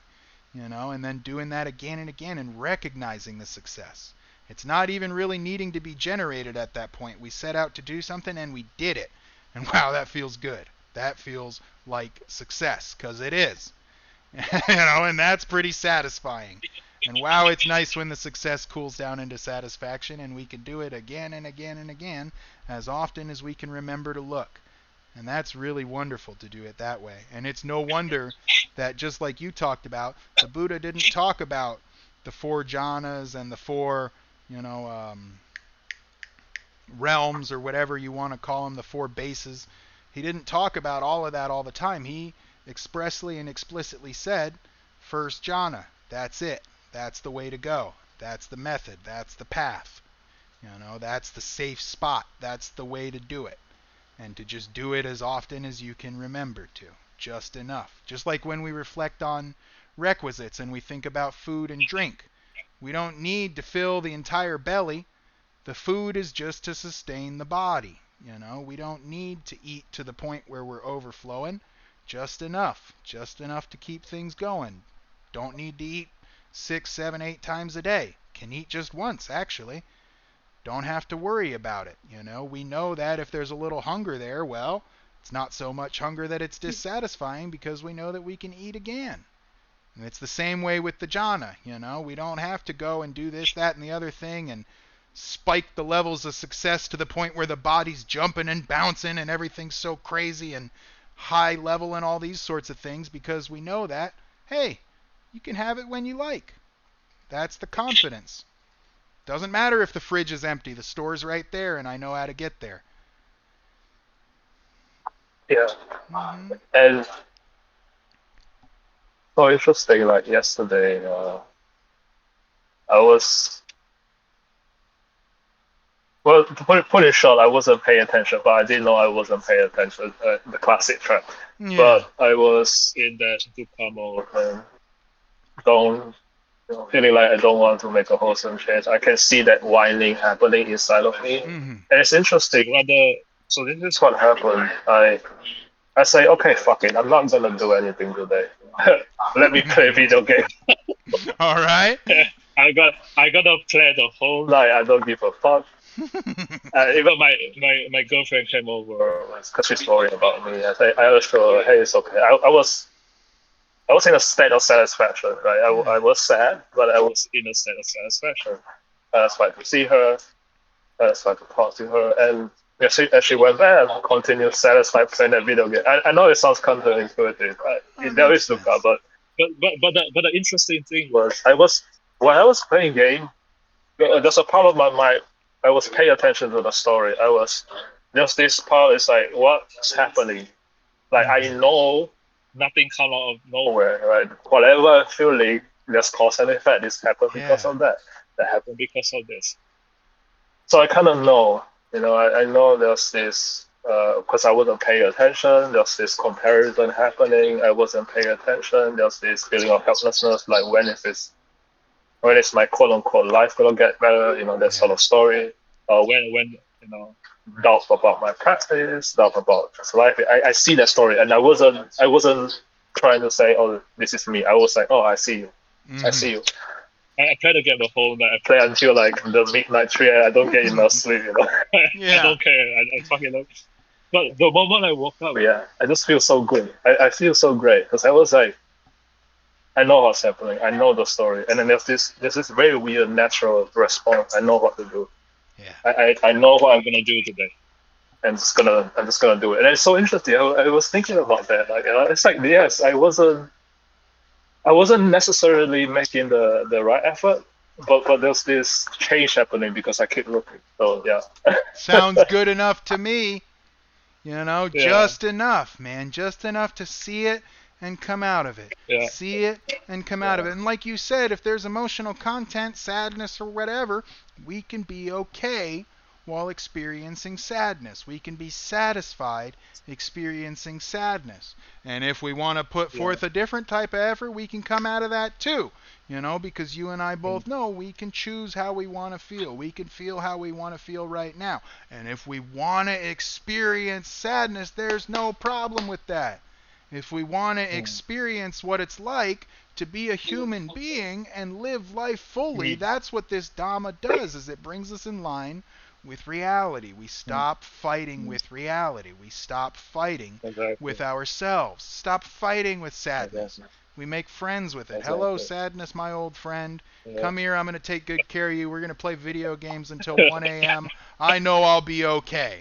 And then doing that again and again and recognizing the success. It's not even really needing to be generated at that point. We set out to do something and we did it. And wow, that feels good. That feels like success, because it is. And that's pretty satisfying. And wow, it's nice when the success cools down into satisfaction and we can do it again and again and again as often as we can remember to look. And that's really wonderful to do it that way. And it's no wonder that, just like you talked about, the Buddha didn't talk about the 4 jhanas and the 4, realms, or whatever you want to call them, the 4 bases. He didn't talk about all of that all the time. He expressly and explicitly said, first jhana, that's it. That's the way to go. That's the method. That's the path. That's the safe spot. That's the way to do it. And to just do it as often as you can remember to. Just enough. Just like when we reflect on requisites and we think about food and drink. We don't need to fill the entire belly. The food is just to sustain the body. We don't need to eat to the point where we're overflowing. Just enough. Just enough to keep things going. Don't need to eat 6, 7, 8 times a day. Can eat just once, actually. Don't have to worry about it. We know that if there's a little hunger there, well, it's not so much hunger that it's dissatisfying, because we know that we can eat again. And it's the same way with the jhana. We don't have to go and do this, that, and the other thing and spike the levels of success to the point where the body's jumping and bouncing and everything's so crazy and high level and all these sorts of things, because we know that, hey, you can have it when you like. That's the confidence. Doesn't matter if the fridge is empty. The store's right there, and I know how to get there. Yeah. Mm-hmm. And so interesting, like yesterday, I was, well, to put it short, I wasn't paying attention, but I didn't know I wasn't paying attention, the classic trap. Yeah. But I was in that dukkha mode and don't, feeling like I don't want to make a wholesome change. I can see that whining happening inside of me. Mm-hmm. And it's interesting, so this is what happened. I say, okay, fuck it, I'm not gonna do anything today. Let me play video game. All right. I gotta play the whole night. I don't give a fuck. Even my girlfriend came over because she's worried about me. I assured her, hey, it's okay. I was in a state of satisfaction, right? I was sad, but I was in a state of satisfaction. That's why to see her. That's why to talk to her, and as she went back, I continued satisfied playing that video game. I know it sounds counterintuitive, right? There is dukkha, but the interesting thing was while I was playing game, there's a part of my mind I was paying attention to the story. There's this part is like what's happening. Like I know nothing come out of nowhere, right? Whatever I'm feeling, there's cause and effect. This happened because of that. That happened because of this. So I kind of know, I know there's this, because I wasn't paying attention, there's this comparison happening, I wasn't paying attention, there's this feeling of helplessness, like when is my quote unquote life gonna get better, that sort of story. When doubt about my practice, doubt about just life. I see that story, and I wasn't trying to say, oh, this is me. I was like, oh, I see you. I see you. I play the game the whole night. I play until like the midnight 3 a.m. I don't get enough sleep, Yeah. I don't care. I fucking don't. But the moment I woke up, I just feel so good. I feel so great because I was like, I know what's happening. I know the story, and then there's this very weird natural response. I know what to do. Yeah. I know what I'm gonna do today. I'm just gonna do it. And it's so interesting. I was thinking about that. Like it's like yes, I wasn't necessarily making the right effort, but there's this change happening because I keep looking. So yeah. Sounds good enough to me. Just enough, man. Just enough to see it and come out of it. Yeah. See it and come out of it. And like you said, if there's emotional content, sadness or whatever, we can be okay while experiencing sadness. We can be satisfied experiencing sadness. And if we want to put forth a different type of effort, we can come out of that too. Because you and I both know we can choose how we want to feel. We can feel how we want to feel right now. And if we want to experience sadness, there's no problem with that. If we want to experience what it's like to be a human being and live life fully, that's what this Dhamma does, is it brings us in line with reality. We stop fighting with reality. We stop fighting with ourselves. Stop fighting with sadness. We make friends with it. Hello, sadness, my old friend. Come here. I'm going to take good care of you. We're going to play video games until 1 a.m. I know I'll be okay.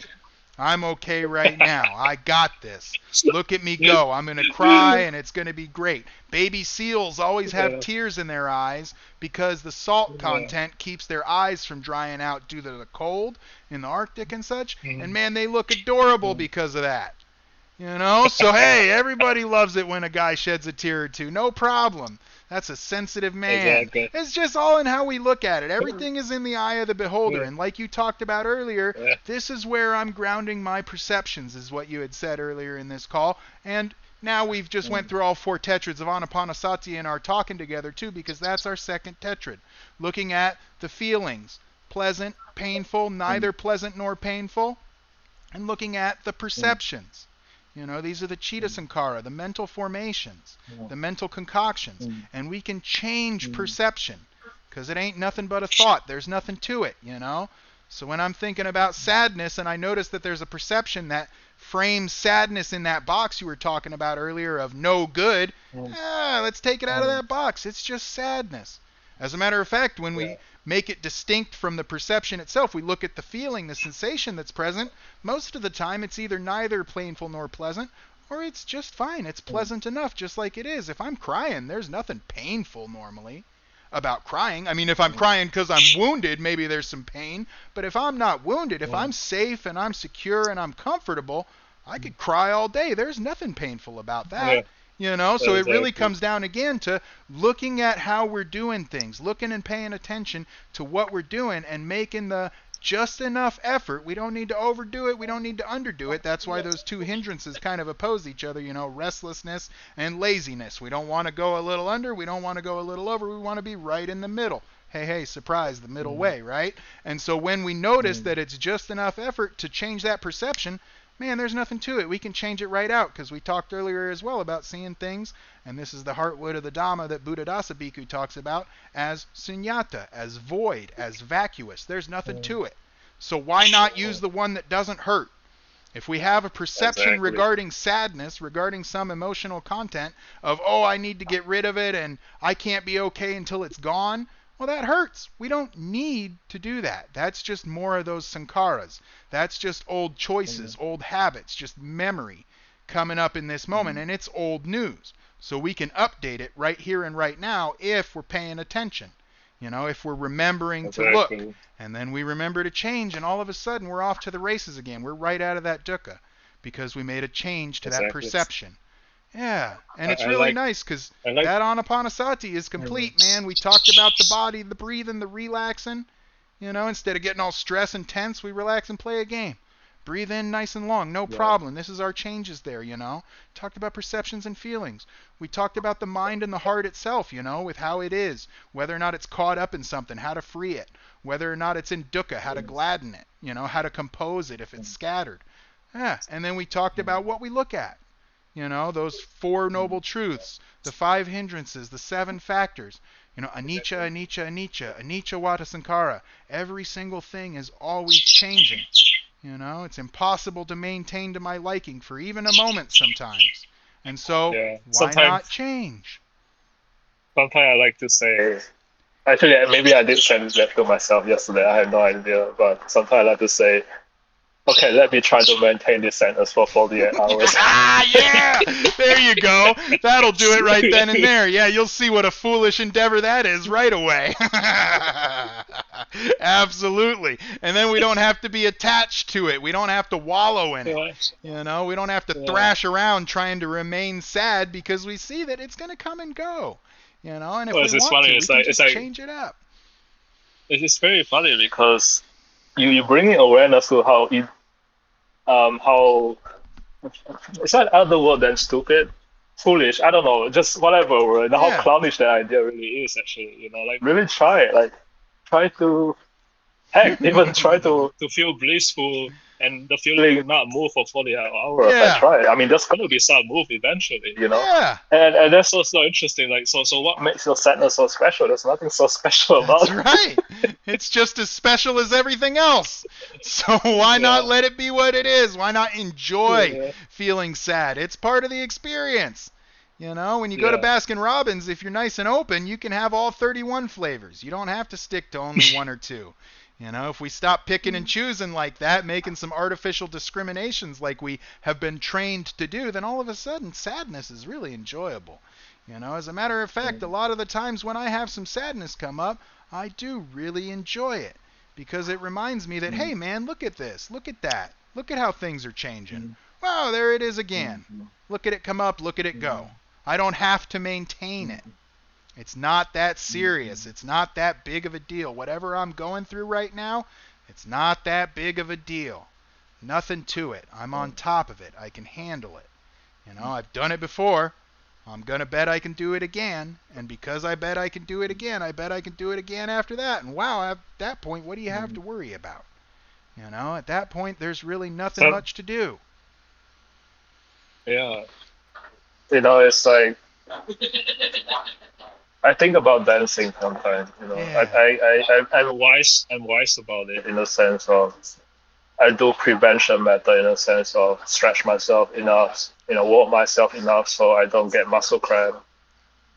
I'm okay right now. I got this. Look at me go. I'm going to cry and it's going to be great. Baby seals always have tears in their eyes because the salt content keeps their eyes from drying out due to the cold in the Arctic and such. And man, they look adorable because of that. So hey, everybody loves it when a guy sheds a tear or two. No problem. That's a sensitive man. Exactly. It's just all in how we look at it. Everything is in the eye of the beholder. And like you talked about earlier, this is where I'm grounding my perceptions, is what you had said earlier in this call. And now we've just went through all 4 tetrads of Anapanasati in our talking together too, because that's our second tetrad. Looking at the feelings. Pleasant, painful, neither pleasant nor painful. And looking at the perceptions. These are the Chitta Sankara, the mental formations, the mental concoctions. And we can change perception because it ain't nothing but a thought. There's nothing to it, So when I'm thinking about sadness and I notice that there's a perception that frames sadness in that box you were talking about earlier of no good, let's take it out of that box. It's just sadness. As a matter of fact, when we make it distinct from the perception itself, we look at the feeling, the sensation that's present. Most of the time, it's either neither painful nor pleasant, or it's just fine. It's pleasant enough, just like it is. If I'm crying, there's nothing painful normally. about crying. I mean, if I'm crying because I'm wounded, maybe there's some pain. But if I'm not wounded, if I'm safe and I'm secure and I'm comfortable, I could cry all day. There's nothing painful about that. Yeah, So it really exactly. comes down again to looking at how we're doing things, looking and paying attention to what we're doing and making the just enough effort. We don't need to overdo it. We don't need to underdo it. That's why those two hindrances kind of oppose each other, restlessness and laziness. We don't want to go a little under. We don't want to go a little over. We want to be right in the middle. Hey, surprise, the middle way, right? And so when we notice that it's just enough effort to change that perception, man, there's nothing to it. We can change it right out, because we talked earlier as well about seeing things, and this is the heartwood of the Dhamma that Buddhadasa Bhikkhu talks about, as sunyata, as void, as vacuous. There's nothing to it. So why not use the one that doesn't hurt? If we have a perception regarding sadness, regarding some emotional content of, oh, I need to get rid of it and I can't be okay until it's gone, well, that hurts. We don't need to do that. That's just more of those sankharas. That's just old choices, old habits, just memory coming up in this moment, and it's old news. So we can update it right here and right now if we're paying attention. If we're remembering to look, and then we remember to change, and all of a sudden we're off to the races again. We're right out of that dukkha because we made a change to that perception. Yeah, and it's really nice because that anapanasati is complete, man. We talked about the body, the breathing, the relaxing. Instead of getting all stressed and tense, we relax and play a game. Breathe in nice and long, no problem. This is our changes there, Talked about perceptions and feelings. We talked about the mind and the heart itself, with how it is, whether or not it's caught up in something, how to free it, whether or not it's in dukkha, how to gladden it, how to compose it if it's scattered. Yeah, and then we talked about what we look at. Those four noble truths, the five hindrances, the seven factors. Anicca, anicca, anicca, anicca vata sankhara. Every single thing is always changing. It's impossible to maintain to my liking for even a moment sometimes. And so, why not change? Sometimes I like to say, actually, maybe I did send that to myself yesterday. I have no idea. But sometimes I like to say, okay, let me try to maintain this sentence for 48 hours. Yeah! There you go. That'll do it right then and there. Yeah, you'll see what a foolish endeavor that is right away. Absolutely. And then we don't have to be attached to it. We don't have to wallow in it. We don't have to thrash around trying to remain sad because we see that it's going to come and go. And if we want to, we can just change it up. It's very funny because you bring in awareness to how it's not other word than stupid, foolish. I don't know, just whatever word. How clownish that idea really is. Actually, like really try it. Like try to even try to feel blissful and the feeling not move for 48 hours. Yeah. Try it. I mean, there's gonna be some move eventually, Yeah. And that's also interesting. Like, so what makes your sadness so special? There's nothing so special about it. That's right. It's just as special as everything else. So why not let it be what it is? Why not enjoy feeling sad? It's part of the experience. When you go to Baskin Robbins, if you're nice and open, you can have all 31 flavors. You don't have to stick to only one or two. If we stop picking and choosing like that, making some artificial discriminations like we have been trained to do, then all of a sudden sadness is really enjoyable. As a matter of fact, a lot of the times when I have some sadness come up, I do really enjoy it because it reminds me that, hey man, look at this, look at that, look at how things are changing. Wow, there it is again. Look at it come up, look at it go. I don't have to maintain it. It's not that serious. It's not that big of a deal. Whatever I'm going through right now, it's not that big of a deal. Nothing to it. I'm on top of it. I can handle it. I've done it before. I'm going to bet I can do it again. And because I bet I can do it again, I bet I can do it again after that. And wow, at that point, what do you have to worry about? At that point, there's really nothing much to do. Yeah. It's like, I think about dancing sometimes. I'm wise about it in the sense of I do prevention method in the sense of stretch myself enough, walk myself enough so I don't get muscle cramp,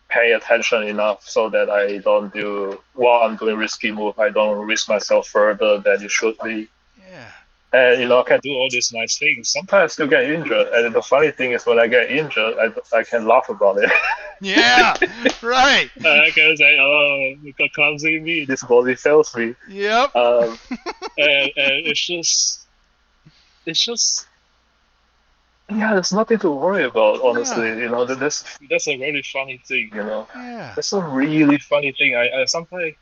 pay attention enough so that I don't do while I'm doing risky move, I don't risk myself further than it should be. Yeah. And I can do all these nice things. Sometimes I still get injured, and the funny thing is, when I get injured, I can laugh about it. Yeah, right. I can say, "Oh, look how clumsy me! This body fails me." Yep. Um, and it's just yeah, there's nothing to worry about, honestly. No. That's a really funny thing. Yeah. That's a really funny thing. I sometimes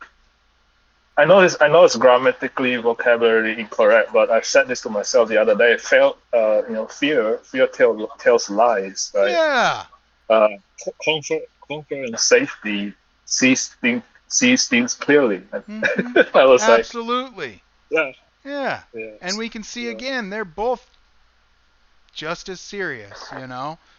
I know it's grammatically vocabulary incorrect, but I said this to myself the other day. Fear tells lies, right? Yeah. Uh, comfort and safety sees things clearly. And Mhm. I was like, Absolutely. yeah, Yeah. yeah, And we can see yeah. again, they're both just as serious.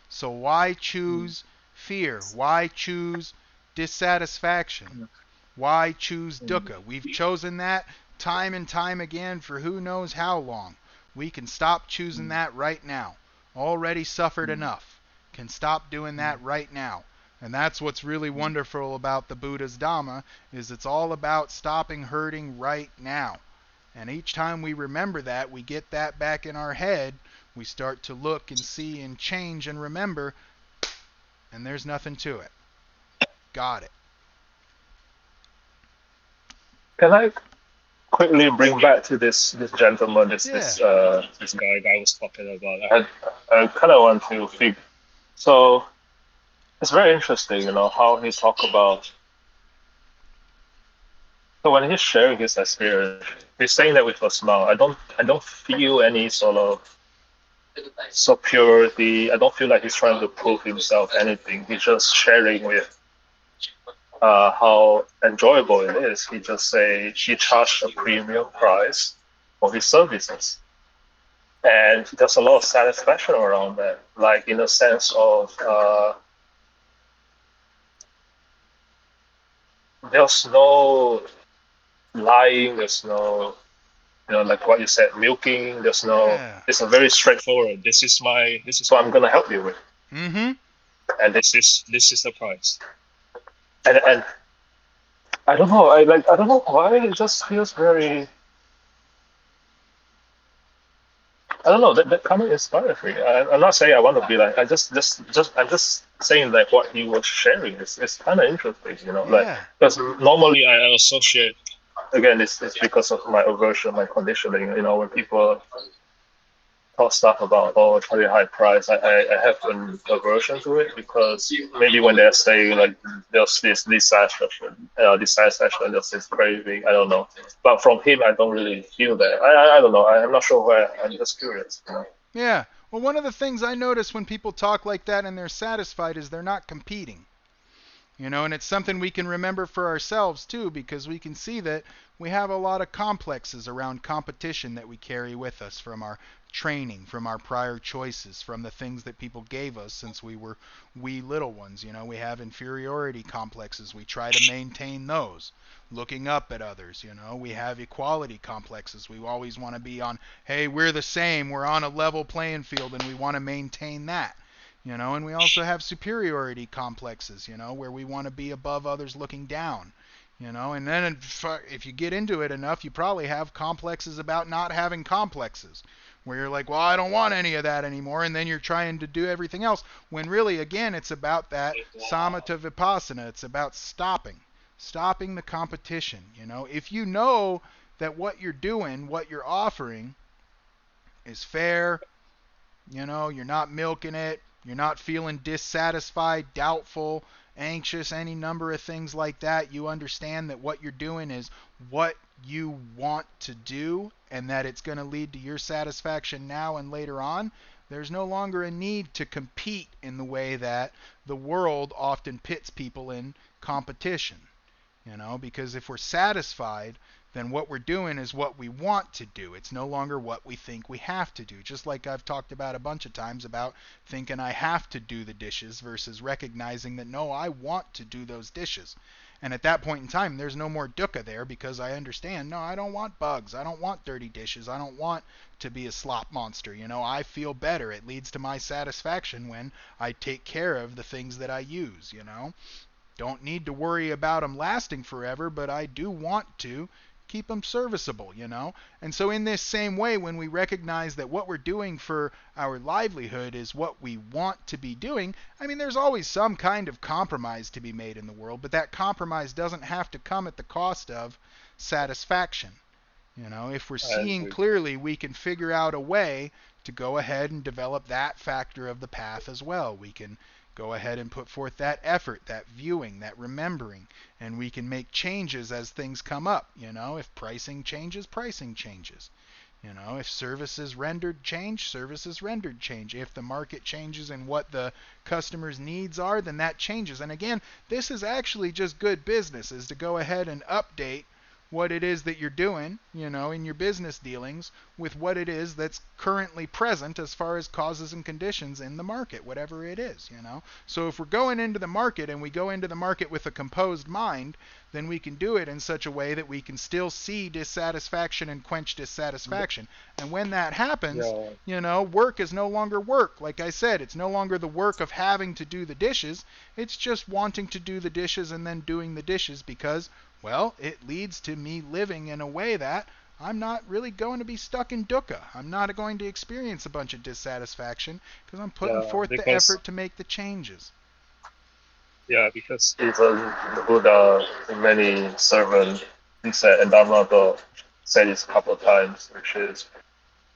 So why Mm, choose fear? Why choose dissatisfaction? mm, Why choose mm, dukkha? We've chosen that time and time again for who knows how long. We can stop choosing mm, that right now. Already suffered mm, enough. Can stop doing mm, that right now. And that's what's really mm. wonderful about the Buddha's Dhamma is it's all about stopping hurting right now. And each time we remember that, we get that back in our head, we start to look and see and change and remember, and there's nothing to it. Got it. Can I quickly bring back to this gentleman, Yeah. this guy that I was talking about? I kind of want to think. So it's very interesting, how he talk about. So when he's sharing his experience, he's saying that with a smile. I don't feel any sort of superiority. I don't feel like he's trying to prove himself anything. He's just sharing with how enjoyable it is. He just say he charged a premium price for his services, and there's a lot of satisfaction around that. Like in a sense of there's no lying, there's no like what you said, milking. There's no. Yeah. It's a very straightforward. This is what I'm gonna help you with, Mm-hmm. and this is the price. And I don't know. I don't know why it just feels very. I don't know. That kind of inspires me. I'm not saying I want to be like. I'm just saying like what he was sharing is kind of interesting. Like Yeah. because normally I associate again. It's because of my aversion, my conditioning. When people talk stuff about it's very high price. I have an aversion to it because maybe when they're saying like there's this dissatisfaction, there's this craving. I don't know, but from him I don't really feel that. I don't know. I'm not sure where. I'm just curious. Yeah. Well, one of the things I notice when people talk like that and they're satisfied is they're not competing. And it's something we can remember for ourselves too, because we can see that we have a lot of complexes around competition that we carry with us from our training, from our prior choices, from the things that people gave us since we were wee little ones. We have inferiority complexes. We try to maintain those. Looking up at others, we have equality complexes. We always want to be on, hey, we're the same, we're on a level playing field, and we want to maintain that. And we also have superiority complexes, where we want to be above others looking down. And then if you get into it enough, you probably have complexes about not having complexes, where you're like, well, I don't want any of that anymore, and then you're trying to do everything else, when really, again, it's about that samatha vipassana. It's about stopping the competition. If you know that what you're doing, what you're offering is fair, you're not milking it. You're not feeling dissatisfied, doubtful, anxious, any number of things like that. You understand that what you're doing is what you want to do and that it's going to lead to your satisfaction now and later on. There's no longer a need to compete in the way that the world often pits people in competition. Because if we're satisfied, then what we're doing is what we want to do. It's no longer what we think we have to do. Just like I've talked about a bunch of times about thinking I have to do the dishes versus recognizing that no, I want to do those dishes. And at that point in time, there's no more dukkha there because I understand, no, I don't want bugs. I don't want dirty dishes. I don't want to be a slop monster. I feel better. It leads to my satisfaction when I take care of the things that I use. Don't need to worry about them lasting forever, but I do want to keep them serviceable, And so in this same way, when we recognize that what we're doing for our livelihood is what we want to be doing, I mean, there's always some kind of compromise to be made in the world, but that compromise doesn't have to come at the cost of satisfaction. If we're I seeing agree. clearly, we can figure out a way to go ahead and develop that factor of the path as well. We can go ahead and put forth that effort, that viewing, that remembering, and we can make changes as things come up. If pricing changes, pricing changes. If services rendered change, services rendered change. If the market changes and what the customer's needs are, then that changes. And again, this is actually just good business, is to go ahead and update what it is that you're doing, in your business dealings with what it is that's currently present as far as causes and conditions in the market, whatever it is. So if we're going into the market and we go into the market with a composed mind, then we can do it in such a way that we can still see dissatisfaction and quench dissatisfaction. And when that happens, Yeah, work is no longer work. Like I said, it's no longer the work of having to do the dishes. It's just wanting to do the dishes and then doing the dishes because, well, it leads to me living in a way that I'm not really going to be stuck in dukkha. I'm not going to experience a bunch of dissatisfaction because I'm putting yeah, forth the because effort to make the changes. because even the Buddha in many sermons he said, and Dhamma said this a couple of times, which is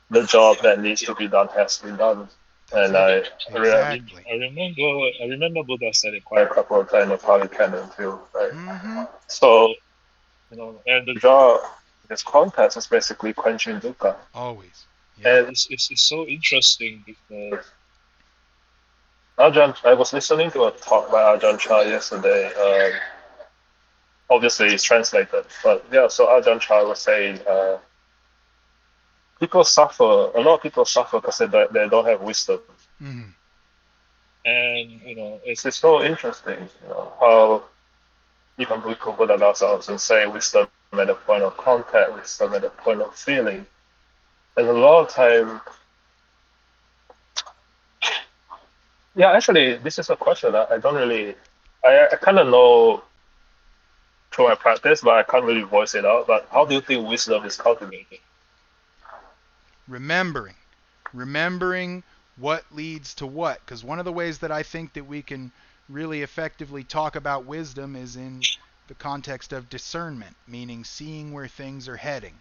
the job that needs to be done has been done. That's And it. I Exactly. remember Buddha said it quite a couple of times in Pali Canon too, right? Mm-hmm. So and the job, this context is basically quenching dukkha. Always. Yep. And it's so interesting because Ajahn, I was listening to a talk by Ajahn Chah yesterday. Obviously, it's translated, but yeah. So Ajahn Chah was saying, people suffer. A lot of people suffer because they don't have wisdom. Mm-hmm. And it's so interesting. How even Buddhadasa also say wisdom at the point of contact, wisdom at the point of feeling. And a lot of time, yeah. Actually, this is a question I don't really. I kind of know through my practice, but I can't really voice it out. But how do you think wisdom is cultivated? Remembering. Remembering what leads to what. Because one of the ways that I think that we can really effectively talk about wisdom is in the context of discernment, meaning seeing where things are heading.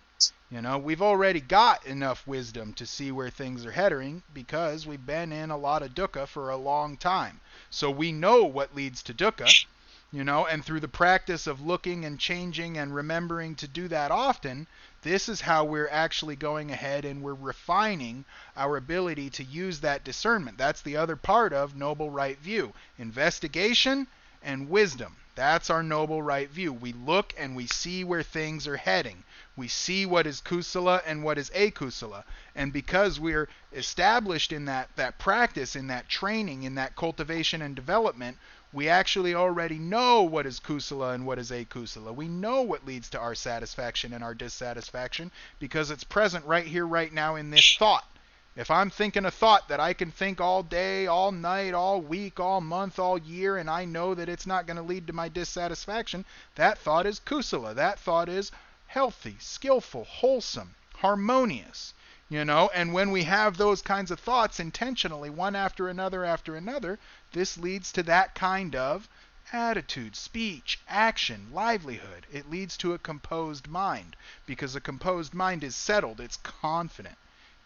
We've already got enough wisdom to see where things are heading because we've been in a lot of dukkha for a long time. So we know what leads to dukkha, and through the practice of looking and changing and remembering to do that often, this is how we're actually going ahead and we're refining our ability to use that discernment. That's the other part of noble right view. Investigation and wisdom. That's our noble right view. We look and we see where things are heading. We see what is kusala and what is akusala. And because we're established in that practice, in that training, in that cultivation and development, we actually already know what is kusala and what is akusala. We know what leads to our satisfaction and our dissatisfaction because it's present right here, right now in this thought. If I'm thinking a thought that I can think all day, all night, all week, all month, all year, and I know that it's not going to lead to my dissatisfaction, that thought is kusala. That thought is healthy, skillful, wholesome, harmonious. And when we have those kinds of thoughts intentionally, one after another, this leads to that kind of attitude, speech, action, livelihood. It leads to a composed mind because a composed mind is settled, it's confident.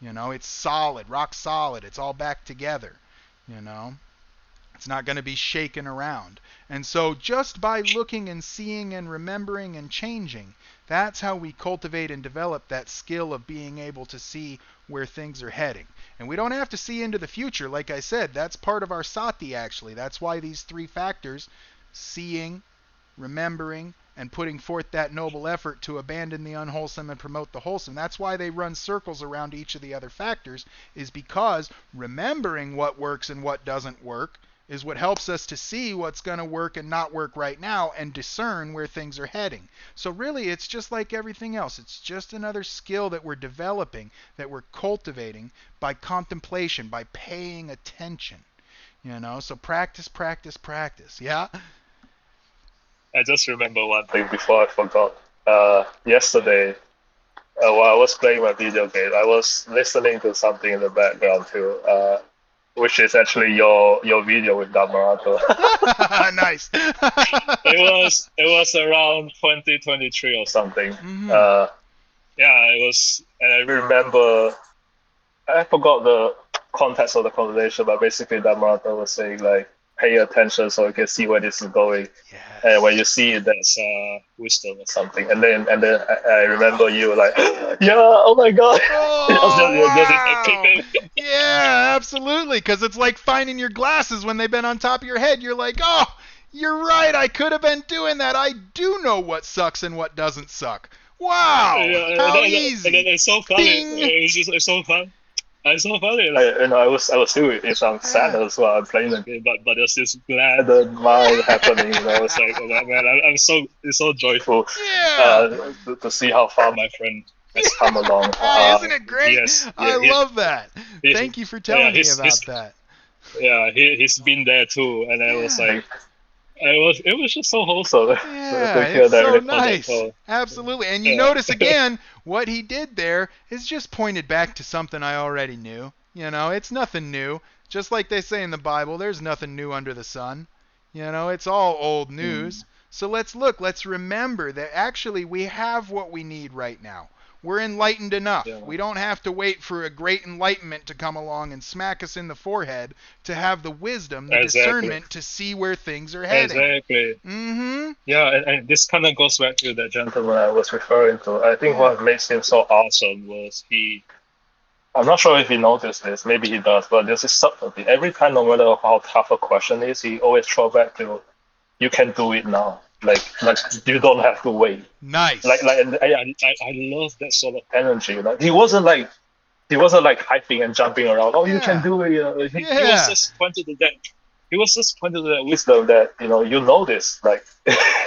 It's solid, rock solid, it's all back together. You know, it's not going to be shaken around. And so just by looking and seeing and remembering and changing, that's how we cultivate and develop that skill of being able to see where things are heading. And we don't have to see into the future. Like I said, that's part of our sati actually. That's why these three factors, seeing, remembering, and putting forth that noble effort to abandon the unwholesome and promote the wholesome. That's why they run circles around each of the other factors, is because remembering what works and what doesn't work is what helps us to see what's going to work and not work right now and discern where things are heading. So really, it's just like everything else. It's just another skill that we're developing, that we're cultivating by contemplation, by paying attention. So practice, practice, practice. Yeah? I just remember one thing before I forgot. yesterday, while I was playing my video game, I was listening to something in the background too, which is actually your video with Dhamma. Nice. It was around 2023 or something. Mm-hmm. Yeah, it was, and I remember I forgot the context of the conversation, but basically Dhammarata was saying like, pay attention so you can see where this is going. And when Yes. you see it, that's wisdom or something. And then I remember you were like, yeah, oh my god. Oh, wow. Clicking. Yeah, absolutely. Because it's like finding your glasses when they've been on top of your head. You're like, oh, you're right. I could have been doing that. I do know what sucks and what doesn't suck. Wow. Yeah, How and then easy. it's so funny. Bing. It's so fun. It's so funny. Like, I was still in some Yeah. sadness while I'm playing the game, but there's this glad mind happening. It's like, oh man, it's so joyful, Yeah. to see how far my friend has come along. Isn't it great? Yeah, I love that. he, Thank you for yeah, telling me about that. he's been there too, and I was Yeah. like, it was just so wholesome Yeah, to hear it's so that from that. nice. So, Absolutely. And you yeah, notice again, what he did there is just pointed back to something I already knew. It's nothing new. Just like they say in the Bible, there's nothing new under the sun. It's all old mm, news. So let's remember that actually we have what we need right now. We're enlightened enough. yeah, We don't have to wait for a great enlightenment to come along and smack us in the forehead to have the wisdom, the exactly, discernment to see where things are heading. exactly. Mm-hmm. Yeah, and this kind of goes back to the gentleman I was referring to. I think Yeah. what makes him so awesome was I'm not sure if he noticed this, maybe he does, but there's this subtlety. Every time, no matter how tough a question is, he always throw back to, you can do it now. Like you don't have to wait. Nice. And I love that sort of energy. Like he wasn't like hyping and jumping around. Oh, you can Yeah. do it. He was Yeah. just pointed to that. He was just pointed to that wisdom that you know this. Like,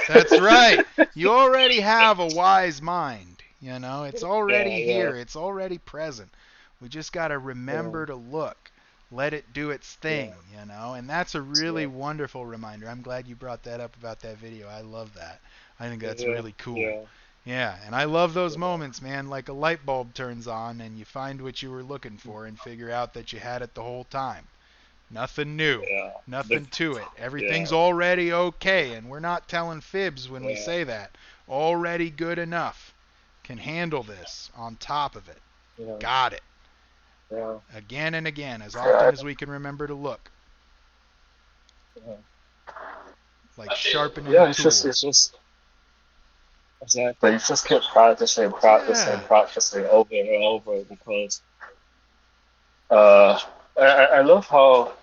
That's right. You already have a wise mind. It's yeah, already yeah, here. It's already present. We just got to yeah, remember to look. Let it do its yeah, thing. And that's a really yeah, wonderful reminder. I'm glad you brought that up about that video. I love that. I think that's yeah, really cool. yeah, Yeah, and I love those yeah, moments, man, like a light bulb turns on and you find what you were looking for and figure out that you had it the whole time. Nothing new. yeah. Nothing to it. Everything's Yeah, already okay, and we're not telling fibs when we yeah, say that. Already good enough. Can handle this on top of it. yeah, Got it. yeah, Again and again, as often yeah, as we can remember to look. yeah. Like sharpening a Yeah, it's tool. just exactly. You just keep practicing, practicing, Yeah. practicing over and over because uh, I love how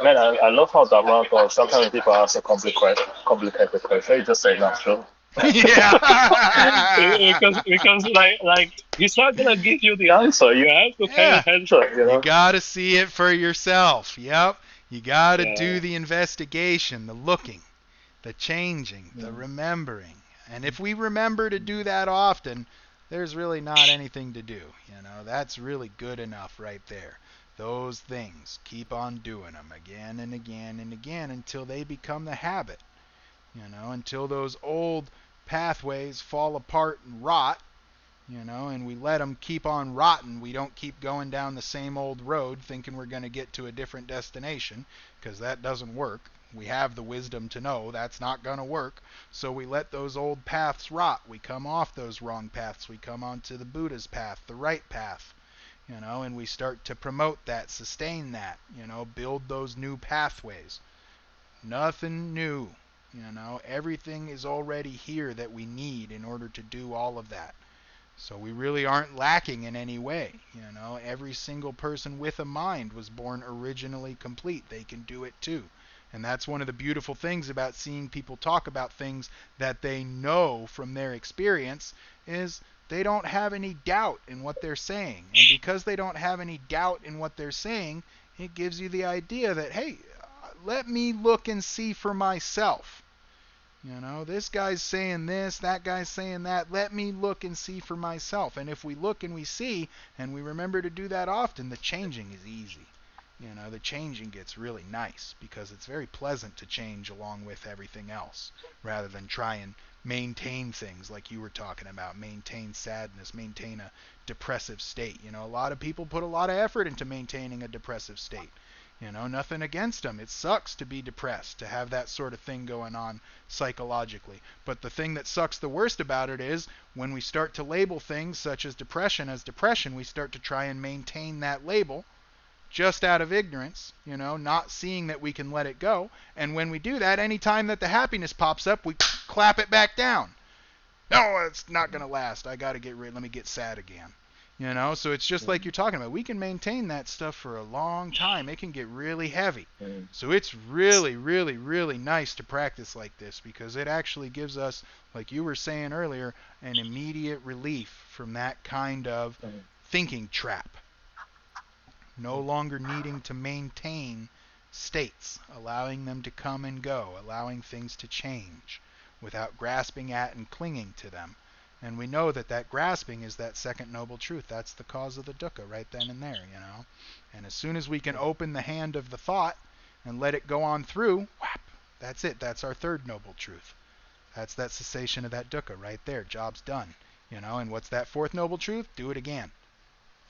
man, I love how Dhamma goes. Sometimes when people ask a complicated question, you just say not true. Yeah. Because like he's not gonna give you the answer. You have to pay Yeah. attention. You got to see it for yourself. Yep. You got to Yeah. do the investigation, the looking, the changing, the Mm, remembering. And if we remember to do that often, there's really not anything to do. That's really good enough right there. Those things, keep on doing them again and again and again until they become the habit. Until those old pathways fall apart and rot, and we let them keep on rotting. We don't keep going down the same old road thinking we're going to get to a different destination, because that doesn't work. We have the wisdom to know that's not going to work, so we let those old paths rot. We come off those wrong paths. We come onto the Buddha's path, the right path, and we start to promote that, sustain that, build those new pathways. Nothing new. Everything is already here that we need in order to do all of that. So we really aren't lacking in any way. Every single person with a mind was born originally complete. They can do it too. And that's one of the beautiful things about seeing people talk about things that they know from their experience is they don't have any doubt in what they're saying. And because they don't have any doubt in what they're saying, it gives you the idea that, hey, let me look and see for myself. This guy's saying this, that guy's saying that. Let me look and see for myself. And if we look and we see, and we remember to do that often, the changing is easy. the changing gets really nice because it's very pleasant to change along with everything else rather than try and maintain things like you were talking about, maintain sadness, maintain a depressive state. A lot of people put a lot of effort into maintaining a depressive state. Nothing against them. It sucks to be depressed, to have that sort of thing going on psychologically. But the thing that sucks the worst about it is when we start to label things such as depression, we start to try and maintain that label just out of ignorance, not seeing that we can let it go. And when we do that, anytime that the happiness pops up, we clap it back down. No, it's not going to last. I got to get rid. Let me get sad again. So it's just like you're talking about. We can maintain that stuff for a long time. It can get really heavy. So it's really, really, really nice to practice like this because it actually gives us, like you were saying earlier, an immediate relief from that kind of thinking trap. No longer needing to maintain states, allowing them to come and go, allowing things to change without grasping at and clinging to them. And we know that grasping is that second noble truth. That's the cause of the dukkha right then and there, And as soon as we can open the hand of the thought and let it go on through, whap, that's it. That's our third noble truth. That's that cessation of that dukkha right there. Job's done. And what's that fourth noble truth? Do it again.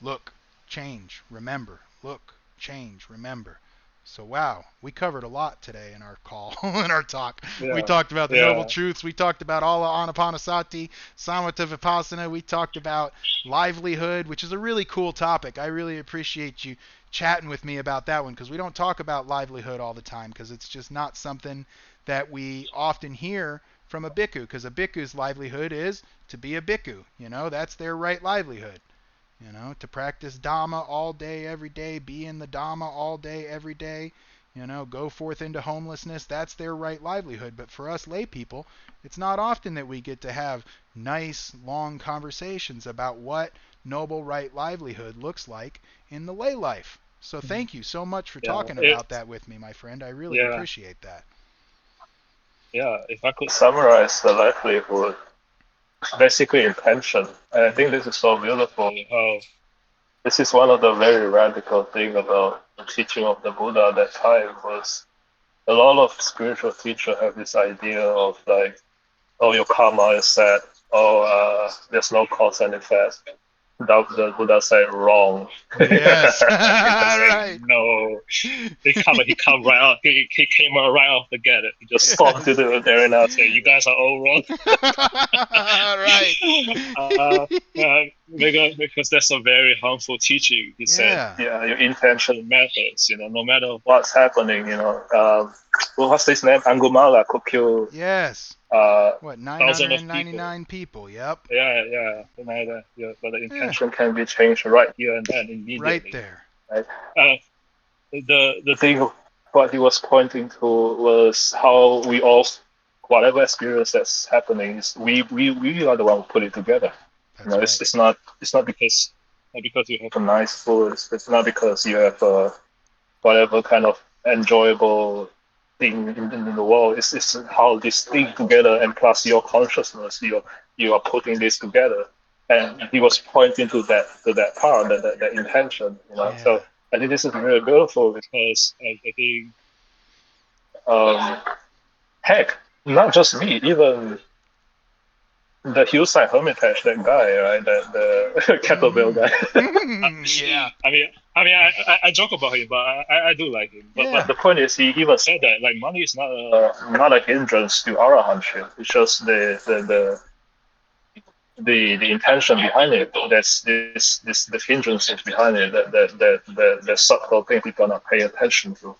Look, change, remember. Look, change, remember. So wow, we covered a lot today in our call, in our talk. Yeah. We talked about the noble truths. We talked about all of Anapanasati, Samatha Vipassana. We talked about livelihood, which is a really cool topic. I really appreciate you chatting with me about that one because we don't talk about livelihood all the time because it's just not something that we often hear from a bhikkhu because a bhikkhu's livelihood is to be a bhikkhu. That's their right livelihood. To practice Dhamma all day, every day, be in the Dhamma all day, every day, go forth into homelessness. That's their right livelihood. But for us lay people, it's not often that we get to have nice, long conversations about what noble right livelihood looks like in the lay life. So thank you so much for talking about that with me, my friend. I really appreciate that. Yeah, if I could summarize the livelihood, basically intention. And I think this is so beautiful. This is one of the very radical things about the teaching of the Buddha at that time was a lot of spiritual teachers have this idea of like, oh, your karma is set. Oh, there's no cause and effect. The Buddha said wrong. Yes, right. No, he come right out. He came right off the gate. He just stopped to do it there and now say, "You guys are all wrong." Right. Because that's a very harmful teaching. He said, your intention matters. No matter what's happening. What's his name? Angumala could kill. Yes. What, 999 people? Yep. Yeah. But the intention can be changed right here and then immediately. Right there. Right? The thing what he was pointing to was how we all, whatever experience that's happening, is we are the one who put it together. That's right. It's not because you have a nice food. It's not because you have whatever kind of enjoyable thing in the world. It's how this thing together, and plus your consciousness, you are putting this together. And he was pointing to that part, that intention. So I think this is really beautiful because I think, heck, not just me, even the hillside hermitage, that guy, right? The kettlebell guy. Yeah. I joke about him, but I do like him. But the point is, he even said that like money is not a hindrance to arahantship. It's just the intention behind it. That's the hindrances behind it. The subtle thing we're gonna pay attention to.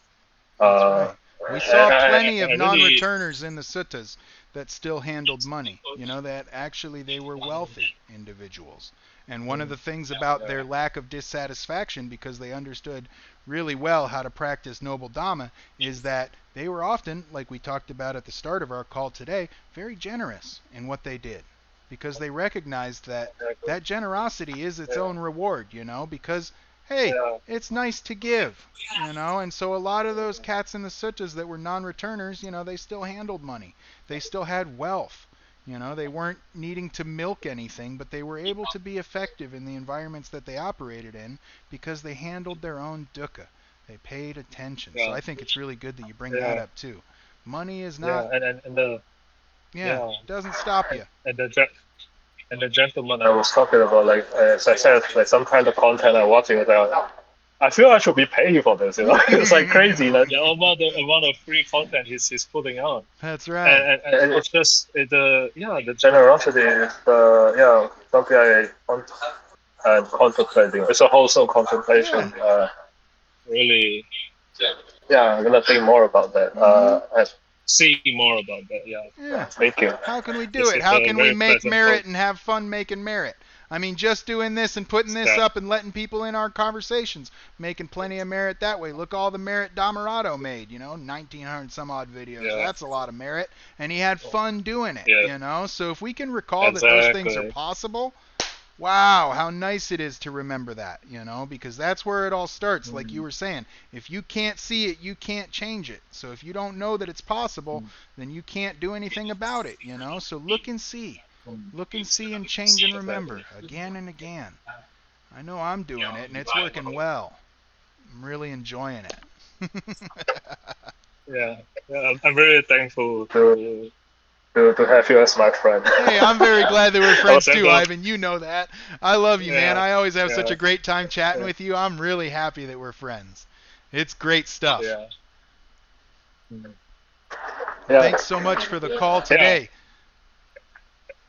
Right. We saw plenty of non-returners in the suttas that still handled money. That actually they were wealthy individuals. And one of the things about their lack of dissatisfaction, because they understood really well how to practice noble Dhamma, is that they were often, like we talked about at the start of our call today, very generous in what they did. Because they recognized that generosity is its own reward, because hey, it's nice to give, and so a lot of those cats in the suttas that were non-returners, they still handled money. They still had wealth. They weren't needing to milk anything, but they were able to be effective in the environments that they operated in because they handled their own dukkha. They paid attention. So Yeah. I think it's really good that you bring that Yeah. up too. Money is Yeah. not, And the yeah, yeah doesn't stop you. and the gentleman I was talking about, like as I said, like some kind of content I'm watching is like, I feel I should be paying for this. It's like crazy that the amount of free content he's putting on, That's right. and it's just the generosity is something I'm contemplating. It's a wholesome contemplation. Yeah. Really, I'm gonna think more about that. Mm-hmm. And see more about that. Yeah. Yeah. Thank you. How can we do This it? is How a can we very make pleasant merit talk. and have fun making merit? I mean, just doing this and putting this Yeah. up and letting people in our conversations, making plenty of merit that way. Look all the merit Dhammarato made, 1,900 some odd videos. Yeah. That's a lot of merit. And he had fun doing it, Yeah. So if we can recall that those things are Exactly. possible, wow, how nice it is to remember that, because that's where it all starts. Like you were saying, if you can't see it, you can't change it. So if you don't know that it's possible, then you can't do anything about it, So look and see. Look and see and change and remember again and again. I know I'm doing it and it's working well. I'm really enjoying it. Yeah. I'm really thankful to have you as my friend. Hey, I'm very glad that we're I was friends too, able, Ivan. You know that. I love you, man. yeah, I always have such yeah, a great time chatting yeah, with you. I'm really happy that we're friends. It's great stuff. yeah. Mm. And Yeah. thanks so much for the call Yeah. today.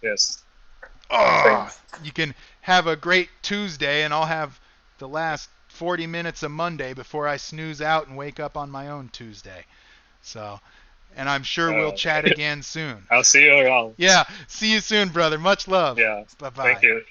Yes. Oh, Thanks. you can have a great Tuesday, and I'll have the last 40 minutes of Monday before I snooze out and wake up on my own Tuesday. So, and I'm sure we'll chat again soon. I'll see you around. Yeah, see you soon, brother. Much love. Yeah. Bye-bye. Thank you.